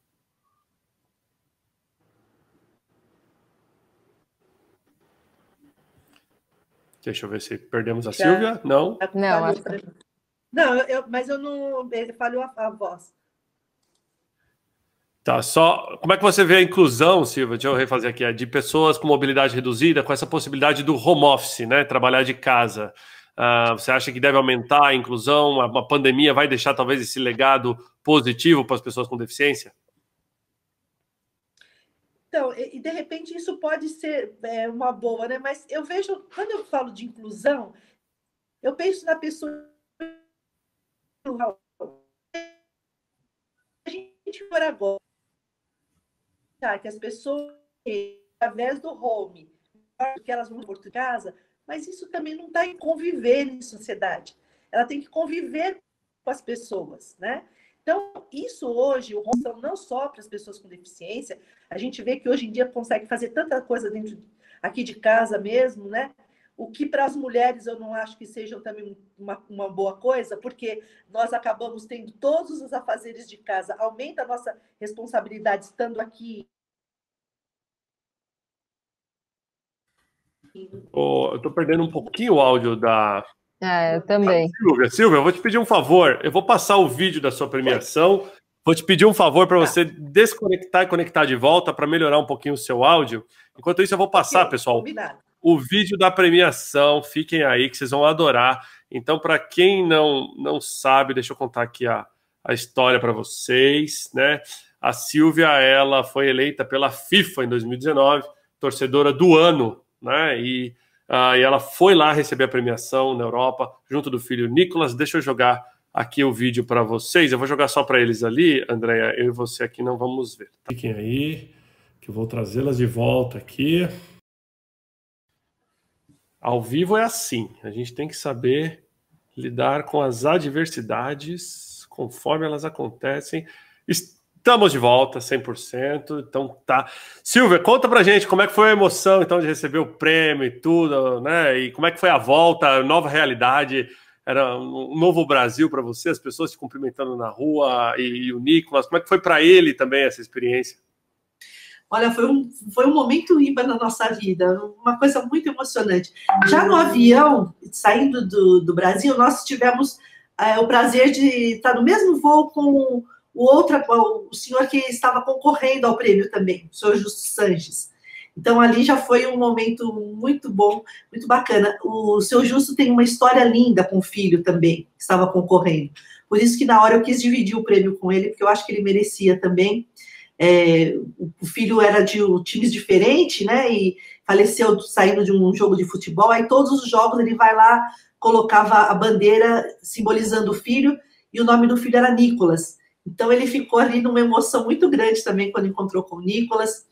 A: Deixa eu ver se perdemos a Silvia. Não?
B: Não, acho que...
G: Não, mas eu não... Ele falhou a voz.
A: Tá, só... Como é que você vê a inclusão, Silvia? Deixa eu refazer aqui. De pessoas com mobilidade reduzida, com essa possibilidade do home office, né? Trabalhar de casa. Você acha que deve aumentar a inclusão? A pandemia vai deixar, talvez, esse legado positivo para as pessoas com deficiência?
G: Então, e de repente isso pode ser uma boa, né? Mas eu vejo, quando eu falo de inclusão, eu penso na pessoa. A gente for agora, que as pessoas, através do home, que elas vão por casa, mas isso também não está em conviver em sociedade. Ela tem que conviver com as pessoas, né? Então, isso hoje, o home não só para as pessoas com deficiência, a gente vê que hoje em dia consegue fazer tanta coisa dentro aqui de casa mesmo, né? O que para as mulheres eu não acho que seja também uma boa coisa, porque nós acabamos tendo todos os afazeres de casa, aumenta a nossa responsabilidade estando aqui.
A: Eu estou perdendo um pouquinho o áudio da...
B: eu também.
A: Silvia, eu vou te pedir um favor. Eu vou passar o vídeo da sua premiação. Vou te pedir um favor para você desconectar e conectar de volta para melhorar um pouquinho o seu áudio. Enquanto isso, eu vou passar, pessoal,
G: combinado.
A: O vídeo da premiação. Fiquem aí que vocês vão adorar. Então, para quem não sabe, deixa eu contar aqui a história para vocês, né? A Silvia, ela foi eleita pela FIFA em 2019, torcedora do ano, né? E ela foi lá receber a premiação na Europa, junto do filho Nicolas. Deixa eu jogar aqui o vídeo para vocês. Eu vou jogar só para eles ali, Andréia. Eu e você aqui não vamos ver. Tá? Fiquem aí, que eu vou trazê-las de volta aqui. Ao vivo é assim. A gente tem que saber lidar com as adversidades conforme elas acontecem. Estamos de volta, 100%. Então tá. Silvia, conta pra gente como é que foi a emoção então de receber o prêmio e tudo, né? E como é que foi a volta, a nova realidade? Era um novo Brasil para você, as pessoas te cumprimentando na rua e o Nicolas. Como é que foi para ele também essa experiência?
C: Olha, foi um momento ímpar na nossa vida, uma coisa muito emocionante. Já no avião, saindo do Brasil, nós tivemos o prazer de estar no mesmo voo com o senhor que estava concorrendo ao prêmio também, o senhor Justo Sanches. Então, ali já foi um momento muito bom, muito bacana. O senhor Justo tem uma história linda com o filho também, que estava concorrendo. Por isso que, na hora, eu quis dividir o prêmio com ele, porque eu acho que ele merecia também. O filho era de times diferentes, né? E faleceu saindo de um jogo de futebol. Aí, todos os jogos, ele vai lá, colocava a bandeira simbolizando o filho, e o nome do filho era Nicolas. Então, ele ficou ali numa emoção muito grande também quando encontrou com o Nicolas.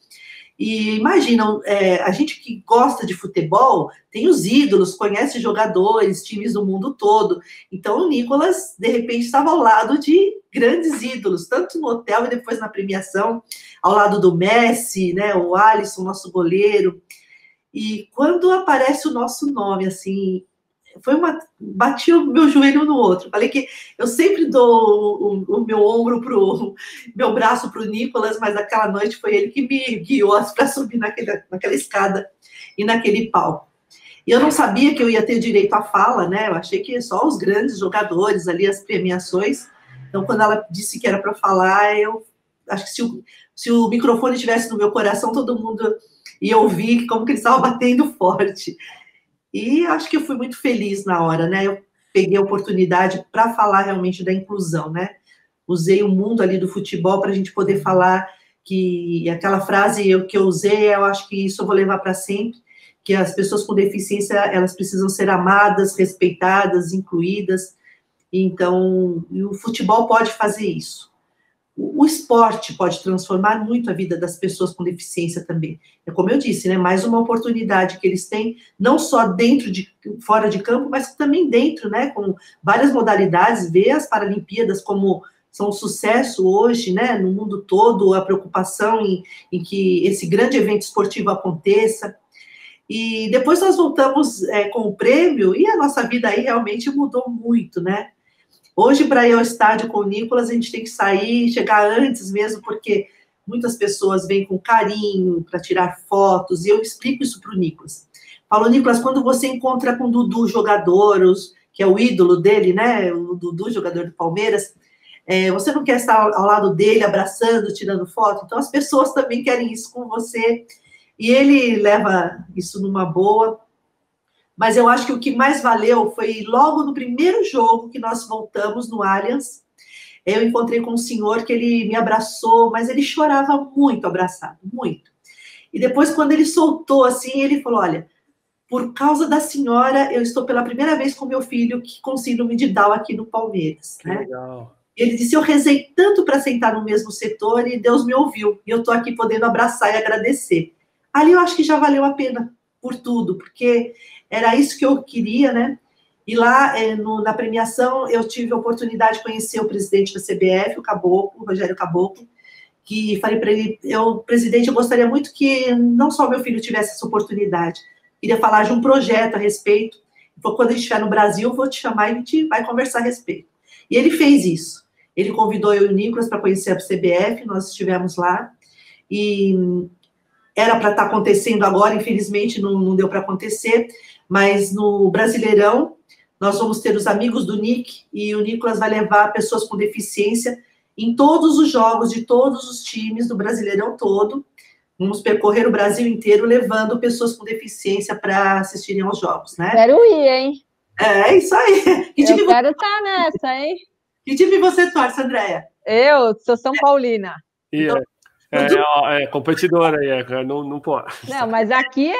C: E imagina, a gente que gosta de futebol, tem os ídolos, conhece jogadores, times do mundo todo. Então, o Nicolas, de repente, estava ao lado de grandes ídolos, tanto no hotel e depois na premiação, ao lado do Messi, né, o Alisson, nosso goleiro. E quando aparece o nosso nome, assim... bati o meu joelho no outro. Falei que eu sempre dou o meu ombro meu braço para o Nicolas, mas aquela noite foi ele que me guiou para subir naquela escada e naquele palco. E eu não sabia que eu ia ter direito à fala, né? Eu achei que só os grandes jogadores ali, as premiações. Então, quando ela disse que era para falar, eu acho que se o microfone estivesse no meu coração, todo mundo ia ouvir como que ele estava batendo forte. E acho que eu fui muito feliz na hora, né? Eu peguei a oportunidade para falar realmente da inclusão, né? Usei o mundo ali do futebol para a gente poder falar que aquela frase que eu usei, eu acho que isso eu vou levar para sempre, que as pessoas com deficiência, elas precisam ser amadas, respeitadas, incluídas. Então, o futebol pode fazer isso. O esporte pode transformar muito a vida das pessoas com deficiência também. É como eu disse, né? Mais uma oportunidade que eles têm, não só fora de campo, mas também dentro, né? Com várias modalidades, ver as Paralimpíadas como são um sucesso hoje, né? No mundo todo, a preocupação em que esse grande evento esportivo aconteça. E depois nós voltamos com o prêmio, e a nossa vida aí realmente mudou muito, né? Hoje, para ir ao estádio com o Nicolas, a gente tem que sair, chegar antes mesmo, porque muitas pessoas vêm com carinho para tirar fotos, e eu explico isso para o Nicolas. Falo, Nicolas, quando você encontra com o Dudu, jogador, que é o ídolo dele, né? O Dudu, jogador do Palmeiras, você não quer estar ao lado dele, abraçando, tirando foto? Então, as pessoas também querem isso com você, e ele leva isso numa boa. Mas eu acho que o que mais valeu foi logo no primeiro jogo que nós voltamos no Allianz. Eu encontrei com um senhor que ele me abraçou, mas ele chorava muito abraçado, muito. E depois, quando ele soltou assim, ele falou, olha, por causa da senhora, eu estou pela primeira vez com meu filho com síndrome de Down aqui no Palmeiras. Né?
A: Legal.
C: Ele disse, eu rezei tanto para sentar no mesmo setor e Deus me ouviu. E eu estou aqui podendo abraçar e agradecer. Ali eu acho que já valeu a pena por tudo, porque era isso que eu queria, né? E lá, na premiação, eu tive a oportunidade de conhecer o presidente da CBF, o Caboclo, o Rogério Caboclo, que falei para ele, presidente, eu gostaria muito que não só meu filho tivesse essa oportunidade, queria falar de um projeto a respeito, quando a gente estiver no Brasil, eu vou te chamar e a gente vai conversar a respeito. E ele fez isso. Ele convidou eu e o Nicolas para conhecer a CBF, nós estivemos lá, e era para estar acontecendo agora, infelizmente não deu para acontecer, mas no Brasileirão, nós vamos ter os amigos do Nick, e o Nicolas vai levar pessoas com deficiência em todos os jogos de todos os times do Brasileirão todo. Vamos percorrer o Brasil inteiro levando pessoas com deficiência para assistirem aos jogos, né?
B: Quero ir, hein?
C: É isso aí.
B: Eu quero estar nessa, hein?
C: Que time você torce, Andréia?
B: Eu sou São Paulina.
C: Então,
A: é competidora aí, não pode.
B: Não, mas aqui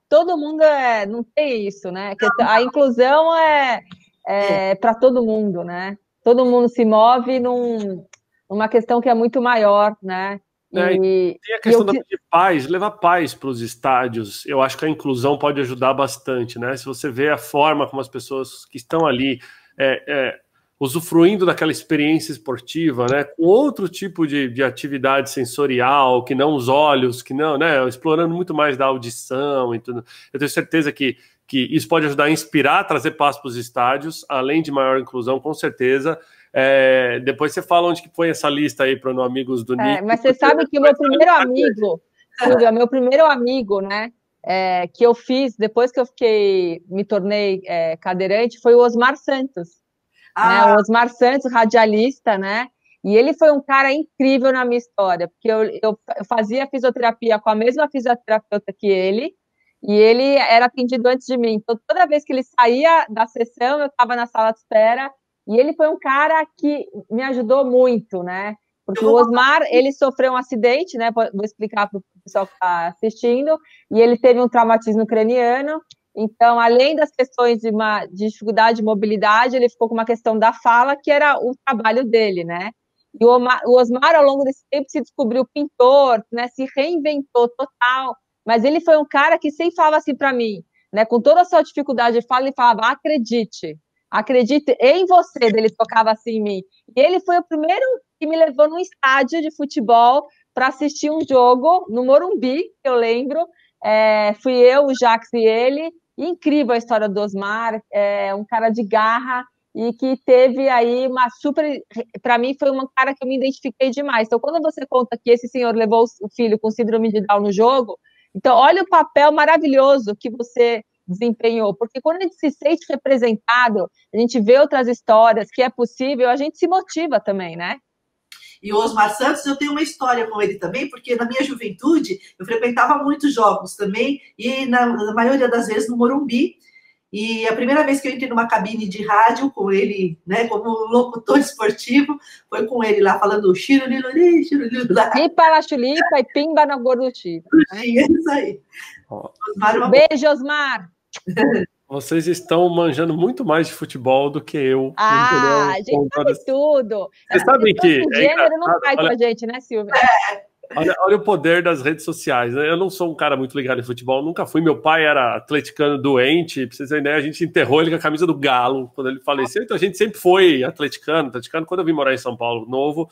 B: todo mundo não tem isso, né? A inclusão é para todo mundo, né? Todo mundo se move numa questão que é muito maior, né?
A: E tem a questão de paz, levar paz para os estádios. Eu acho que a inclusão pode ajudar bastante, né? Se você vê a forma como as pessoas que estão ali usufruindo daquela experiência esportiva, né, com outro tipo de atividade sensorial, que não os olhos, que não, né, explorando muito mais da audição e tudo. Eu tenho certeza que isso pode ajudar a inspirar, trazer paz para os estádios, além de maior inclusão, com certeza. Depois você fala onde que põe essa lista aí para os amigos do Nick.
B: Mas você sabe que o meu primeiro amigo, Silvia, meu primeiro amigo, né, que eu fiz depois que me tornei cadeirante, foi o Osmar Santos. Né, o Osmar Santos, radialista, né? E ele foi um cara incrível na minha história, porque eu fazia fisioterapia com a mesma fisioterapeuta que ele, e ele era atendido antes de mim. Então, toda vez que ele saía da sessão, eu estava na sala de espera, e ele foi um cara que me ajudou muito, né? Porque o Osmar, ele sofreu um acidente, né? Vou explicar para o pessoal que está assistindo, e ele teve um traumatismo craniano. Então, além das questões de dificuldade de mobilidade, ele ficou com uma questão da fala, que era o trabalho dele, né? E o Osmar, ao longo desse tempo, se descobriu pintor, né? Se reinventou total. Mas ele foi um cara que sempre falava assim para mim, né? Com toda a sua dificuldade de fala, ele falava, acredite em você, ele tocava assim em mim. E ele foi o primeiro que me levou num estádio de futebol para assistir um jogo no Morumbi, que eu lembro. Fui eu, o Jax e ele. Incrível a história do Osmar, um cara de garra e que teve aí uma super... Para mim, foi um cara que eu me identifiquei demais. Então, quando você conta que esse senhor levou o filho com síndrome de Down no jogo, então, olha o papel maravilhoso que você desempenhou, porque quando a gente se sente representado, a gente vê outras histórias, que é possível, a gente se motiva também, né?
C: E o Osmar Santos, eu tenho uma história com ele também, porque na minha juventude eu frequentava muitos jogos também, e na maioria das vezes no Morumbi, E a primeira vez que eu entrei numa cabine de rádio com ele, né, como locutor esportivo, foi com ele lá falando xiruliluri, xirulilá.
B: Pipa na chulipa e pimba na gorduchipa.
C: É isso aí.
B: Beijo, Osmar.
A: Vocês estão manjando muito mais de futebol do que eu.
B: A gente sabe tudo.
A: Vocês sabem que...
B: gênero não cai com a gente, né, Silvia?
A: Olha o poder das redes sociais, né? Eu não sou um cara muito ligado em futebol, nunca fui. Meu pai era atleticano doente, pra vocês terem ideia, a gente enterrou ele com a camisa do Galo quando ele faleceu, então a gente sempre foi atleticano. Quando eu vim morar em São Paulo novo,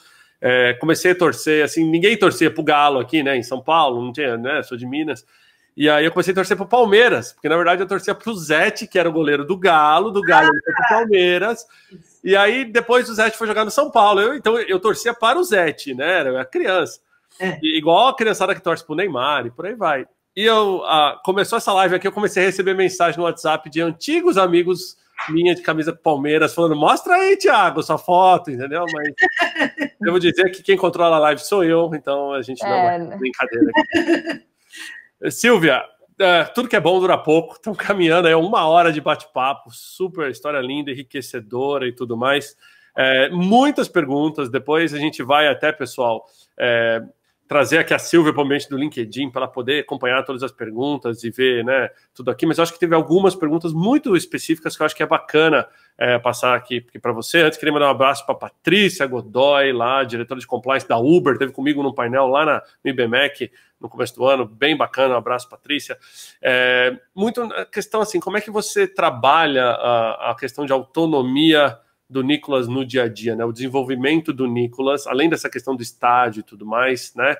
A: comecei a torcer, assim, ninguém torcia pro Galo aqui, né, em São Paulo, não tinha, né, sou de Minas. E aí eu comecei a torcer pro Palmeiras, porque na verdade eu torcia pro Zete, que era o goleiro do Galo ele foi pro Palmeiras. E aí depois o Zete foi jogar no São Paulo, então eu torcia para o Zete, né, era criança. Igual a criançada que torce pro Neymar e por aí vai. E começou essa live aqui, eu comecei a receber mensagem no WhatsApp de antigos amigos minha de camisa Palmeiras, falando, mostra aí, Thiago, sua foto, entendeu? Mas eu vou dizer que quem controla a live sou eu, então a gente dá uma brincadeira aqui. Silvia, tudo que é bom dura pouco, estamos caminhando aí 1 hora de bate-papo, super história linda, enriquecedora e tudo mais. Muitas perguntas, depois a gente vai até, pessoal, trazer aqui a Silvia para o ambiente do LinkedIn para ela poder acompanhar todas as perguntas e ver, né, tudo aqui, mas eu acho que teve algumas perguntas muito específicas que eu acho que é bacana passar aqui para você. Antes, queria mandar um abraço para a Patrícia Godoy, lá, diretora de compliance da Uber, esteve comigo no painel lá no IBMEC no começo do ano, bem bacana, um abraço, Patrícia. Muito a questão assim, como é que você trabalha a questão de autonomia do Nicolas no dia a dia, né? O desenvolvimento do Nicolas, além dessa questão do estádio e tudo mais, né?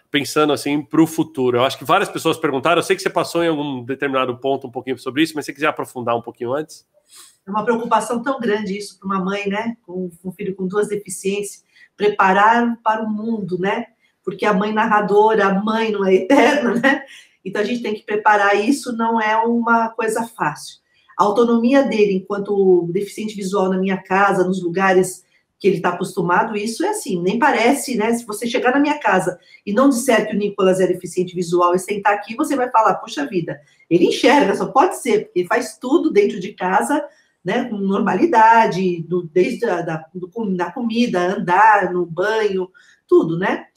A: Pensando assim para o futuro. Eu acho que várias pessoas perguntaram, eu sei que você passou em algum determinado ponto um pouquinho sobre isso, mas se você quiser aprofundar um pouquinho antes.
C: É uma preocupação tão grande isso para uma mãe, né? Com um filho com 2 deficiências, preparar para o mundo, né? Porque a mãe narradora, a mãe não é eterna, né? Então a gente tem que preparar isso, não é uma coisa fácil. A autonomia dele, enquanto deficiente visual na minha casa, nos lugares que ele está acostumado, isso é assim, nem parece, né? Se você chegar na minha casa e não disser que o Nicolas é deficiente visual e sentar aqui, você vai falar, puxa vida, ele enxerga, só pode ser, porque ele faz tudo dentro de casa, né? Com normalidade, desde da comida, andar, no banho, tudo, né?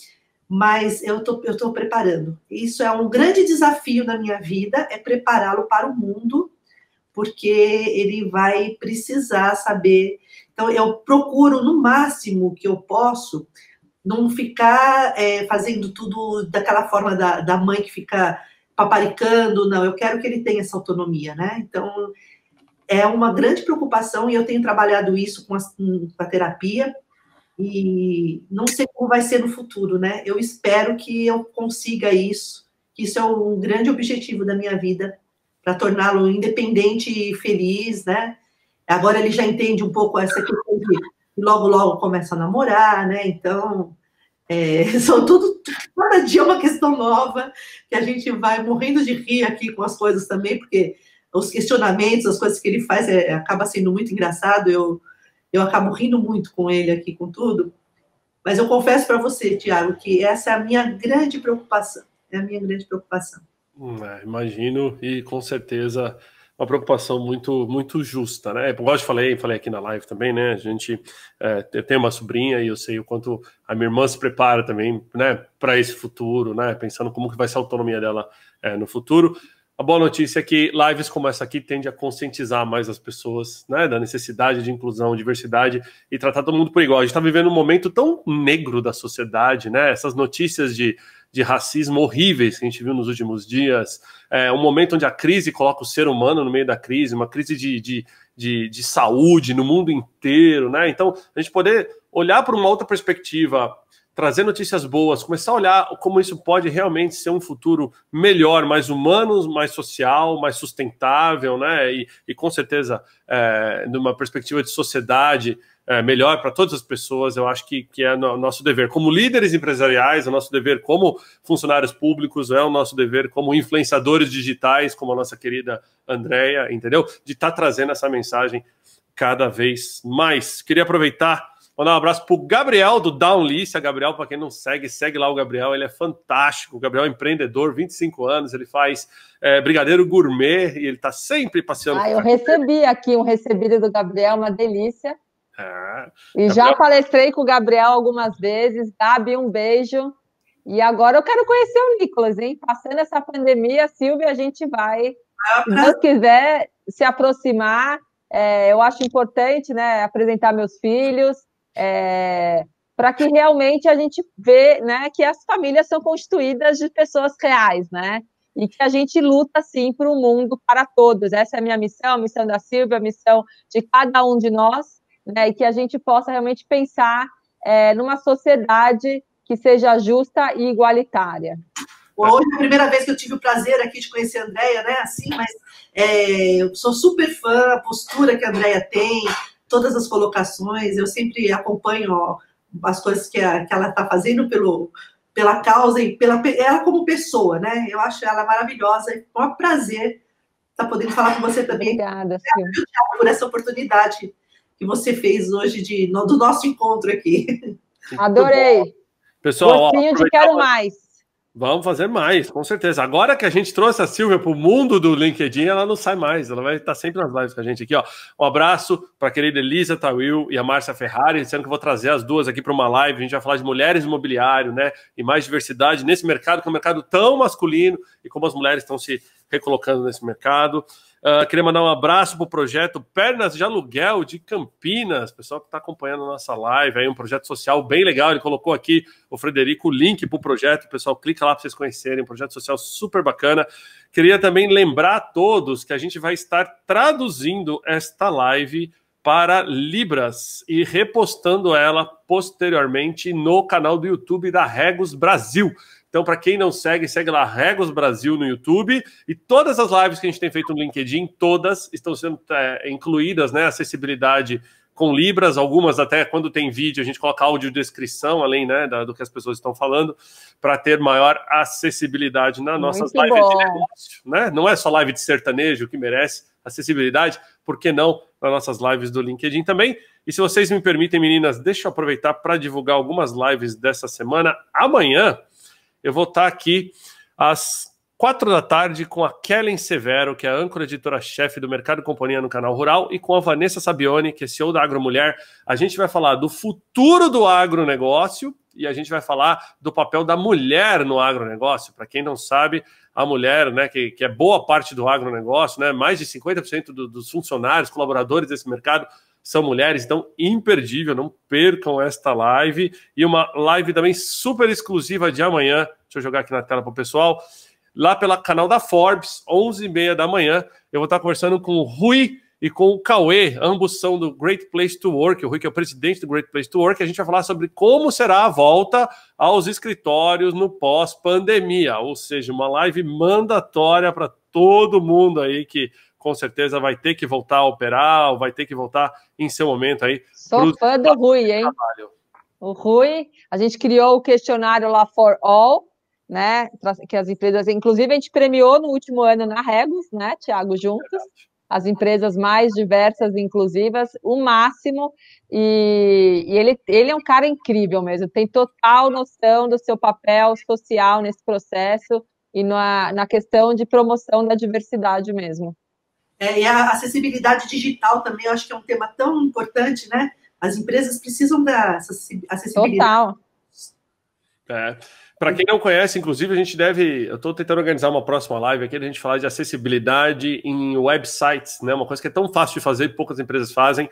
C: Mas eu tô preparando. Isso é um grande desafio na minha vida, é prepará-lo para o mundo, porque ele vai precisar saber. Então, eu procuro, no máximo que eu posso, não ficar fazendo tudo daquela forma da mãe que fica paparicando, não. Eu quero que ele tenha essa autonomia, né? Então, é uma grande preocupação, e eu tenho trabalhado isso com a terapia, e não sei como vai ser no futuro, né? Eu espero que eu consiga isso, que isso é um grande objetivo da minha vida, para torná-lo independente e feliz, né? Agora ele já entende um pouco essa questão de logo começa a namorar, né? Então, são cada dia uma questão nova, que a gente vai morrendo de rir aqui com as coisas também, porque os questionamentos, as coisas que ele faz, acaba sendo muito engraçado, eu acabo rindo muito com ele aqui, com tudo, mas eu confesso para você, Thiago, que essa é a minha grande preocupação,
A: Imagino, e com certeza uma preocupação muito, muito justa, né? Igual eu falei aqui na live também, né? A gente, eu tenho uma sobrinha e eu sei o quanto a minha irmã se prepara também, né, para esse futuro, né? Pensando como que vai ser a autonomia dela no futuro. A boa notícia é que lives como essa aqui tende a conscientizar mais as pessoas, né, da necessidade de inclusão, diversidade e tratar todo mundo por igual. A gente está vivendo um momento tão negro da sociedade, né? Essas notícias de racismo horríveis que a gente viu nos últimos dias, um momento onde a crise coloca o ser humano no meio da crise, uma crise de saúde no mundo inteiro, né? Então, a gente poder olhar para uma outra perspectiva, trazer notícias boas, começar a olhar como isso pode realmente ser um futuro melhor, mais humano, mais social, mais sustentável, né? E com certeza, numa perspectiva de sociedade melhor para todas as pessoas, eu acho que é o nosso dever. Como líderes empresariais, é o nosso dever como funcionários públicos, é o nosso dever como influenciadores digitais, como a nossa querida Andréia, entendeu? De estar trazendo essa mensagem cada vez mais. Queria aproveitar Mandar um abraço pro Gabriel do Downlist. Gabriel, para quem não segue, segue lá o Gabriel, ele é fantástico. O Gabriel é empreendedor, 25 anos, ele faz brigadeiro gourmet e ele tá sempre passeando.
B: Eu recebi aqui um recebido do Gabriel, uma delícia. E
A: Gabriel...
B: já palestrei com o Gabriel algumas vezes. Gabi, um beijo. E agora eu quero conhecer o Nicolas, hein? Passando essa pandemia, Silvia, a gente vai, se Deus quiser, se aproximar. Eu acho importante, né, apresentar meus filhos, para que realmente a gente vê, né, que as famílias são constituídas de pessoas reais, né? E que a gente luta, sim, por um mundo para todos. Essa é a minha missão, a missão da Silvia, a missão de cada um de nós, né? E que a gente possa realmente pensar numa sociedade que seja justa e igualitária.
C: Hoje é a primeira vez que eu tive o prazer aqui de conhecer a Andréia, né? Assim, mas eu sou super fã, a postura que a Andréia tem, todas as colocações, eu sempre acompanho as coisas que ela está fazendo pela causa e ela como pessoa, né? Eu acho ela maravilhosa, é um prazer estar podendo falar com você também.
B: Obrigada, Silvia.
C: Por essa oportunidade que você fez hoje do nosso encontro aqui.
B: Adorei.
A: Pessoal,
B: gostinho de quero mais.
A: Vamos fazer mais, com certeza. Agora que a gente trouxe a Silvia para o mundo do LinkedIn, ela não sai mais, ela vai estar sempre nas lives com a gente aqui, ó. Um abraço para a querida Elisa Tawil e a Márcia Ferrari, dizendo que eu vou trazer as duas aqui para uma live. A gente vai falar de mulheres no imobiliário, né? E mais diversidade nesse mercado, que é um mercado tão masculino, e como as mulheres estão se recolocando nesse mercado. Queria mandar um abraço para o projeto Pernas de Aluguel de Campinas, pessoal que está acompanhando a nossa live, aí um projeto social bem legal. Ele colocou aqui, o Frederico, o link para o projeto, pessoal, clica lá para vocês conhecerem, um projeto social super bacana. Queria também lembrar a todos que a gente vai estar traduzindo esta live para Libras e repostando ela posteriormente no canal do YouTube da Regus Brasil. Então, para quem não segue, segue lá Regus Brasil no YouTube, e todas as lives que a gente tem feito no LinkedIn, todas estão sendo incluídas, né? Acessibilidade com Libras, algumas até quando tem vídeo, a gente coloca audiodescrição, além, né, do que as pessoas estão falando, para ter maior acessibilidade nas nossas lives de negócio, né? Não é só live de sertanejo que merece acessibilidade, por que não nas nossas lives do LinkedIn também? E se vocês me permitem, meninas, deixa eu aproveitar para divulgar algumas lives dessa semana. Amanhã eu vou estar aqui às 4 da tarde com a Kellen Severo, que é a âncora editora-chefe do Mercado e Companhia no Canal Rural, e com a Vanessa Sabioni, que é CEO da Agromulher. A gente vai falar do futuro do agronegócio e a gente vai falar do papel da mulher no agronegócio. Para quem não sabe, a mulher, né, que é boa parte do agronegócio, né, mais de 50% dos funcionários, colaboradores desse mercado são mulheres, então imperdível, não percam esta live. E uma live também super exclusiva de amanhã, deixa eu jogar aqui na tela para o pessoal, lá pelo canal da Forbes, 11h30 da manhã, eu vou estar conversando com o Rui e com o Cauê, ambos são do Great Place to Work, o Rui que é o presidente do Great Place to Work, a gente vai falar sobre como será a volta aos escritórios no pós-pandemia, ou seja, uma live mandatória para todo mundo aí que com certeza vai ter que voltar a operar, ou vai ter que voltar em seu momento aí.
B: Sou fã do Rui, hein? O Rui, a gente criou o questionário lá For All, né? Que as empresas, inclusive a gente premiou no último ano na Regus, né, Thiago, juntos, as empresas mais diversas e inclusivas, o máximo, e ele é um cara incrível mesmo, tem total noção do seu papel social nesse processo e na questão de promoção da diversidade mesmo.
C: E a acessibilidade digital também, eu acho que é um tema tão importante, né? As empresas precisam da acessibilidade.
B: Total.
A: Para quem não conhece, inclusive, eu estou tentando organizar uma próxima live aqui, a gente falar de acessibilidade em websites, né? Uma coisa que é tão fácil de fazer e poucas empresas fazem.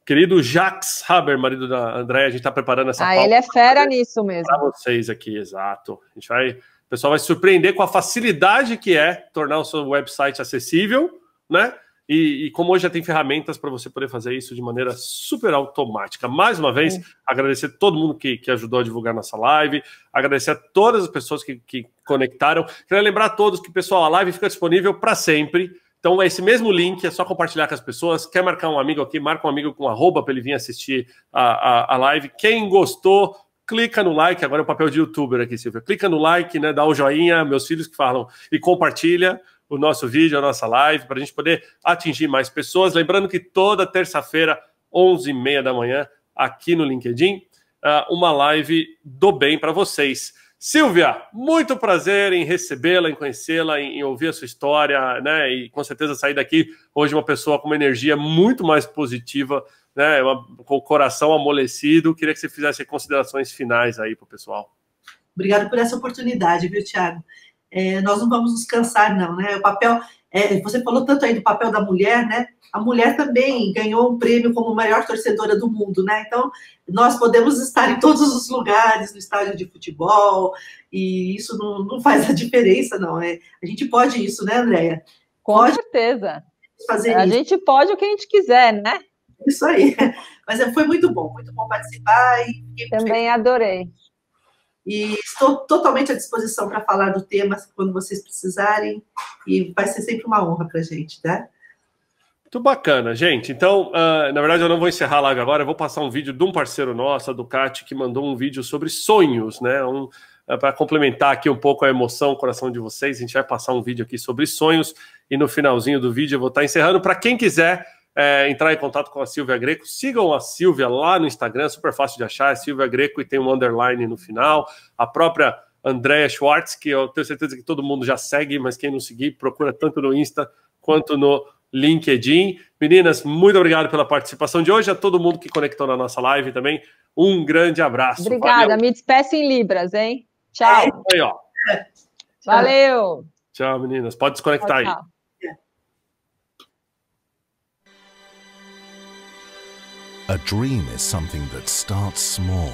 A: Querido Jacques Haber, marido da Andréia, a gente está preparando essa pauta.
B: Ele é fera nisso mesmo.
A: Para vocês aqui, exato. O pessoal vai se surpreender com a facilidade que é tornar o seu website acessível, né? E como hoje já tem ferramentas para você poder fazer isso de maneira super automática. Mais uma vez, agradecer todo mundo que ajudou a divulgar nossa live, agradecer a todas as pessoas que conectaram. Queria lembrar a todos que, pessoal, a live fica disponível para sempre. Então, esse mesmo link é só compartilhar com as pessoas. Quer marcar um amigo aqui, marca um amigo com @ para ele vir assistir a live. Quem gostou, clica no like. Agora é o papel de youtuber aqui, Silvia. Clica no like, né? Dá o joinha, meus filhos que falam, e compartilha o nosso vídeo, a nossa live, para a gente poder atingir mais pessoas. Lembrando que toda terça-feira, 11h30 da manhã, aqui no LinkedIn, uma live do bem para vocês. Silvia, muito prazer em recebê-la, em conhecê-la, em ouvir a sua história, né? E com certeza sair daqui hoje uma pessoa com uma energia muito mais positiva, né? Com o coração amolecido. Queria que você fizesse considerações finais aí para o pessoal.
C: Obrigada por essa oportunidade, viu, Thiago? Nós não vamos nos cansar, não, né? O papel, você falou tanto aí do papel da mulher, né? A mulher também ganhou um prêmio como maior torcedora do mundo, né? Então, nós podemos estar em todos os lugares, no estádio de futebol, e isso não faz a diferença, não. A gente pode isso, né, Andréia?
B: Com certeza.
C: Fazer
B: a
C: isso.
B: gente pode o que a gente quiser, né?
C: Isso aí. Mas foi muito bom participar.
B: Também adorei.
C: E estou totalmente à disposição para falar do tema quando vocês precisarem, e vai ser sempre uma honra para a gente, né?
A: Muito bacana, gente. Então, na verdade, eu não vou encerrar a live agora, eu vou passar um vídeo de um parceiro nosso, a Ducati, que mandou um vídeo sobre sonhos, né? Para complementar aqui um pouco a emoção, o coração de vocês, a gente vai passar um vídeo aqui sobre sonhos, e no finalzinho do vídeo eu vou estar encerrando. Para quem quiser entrar em contato com a Silvia Greco, sigam a Silvia lá no Instagram, super fácil de achar, é Silvia Greco e tem um underline no final. A própria Andrea Schwartz, que eu tenho certeza que todo mundo já segue, mas quem não seguir, procura tanto no Insta quanto no LinkedIn. Meninas, muito obrigado pela participação de hoje. A todo mundo que conectou na nossa live também, um grande abraço.
B: Obrigada, me despeço em Libras, hein? Tchau.
A: Aí, ó.
B: Valeu.
A: Tchau, meninas. Pode desconectar
B: tchau.
A: aí.
H: A dream is something that starts small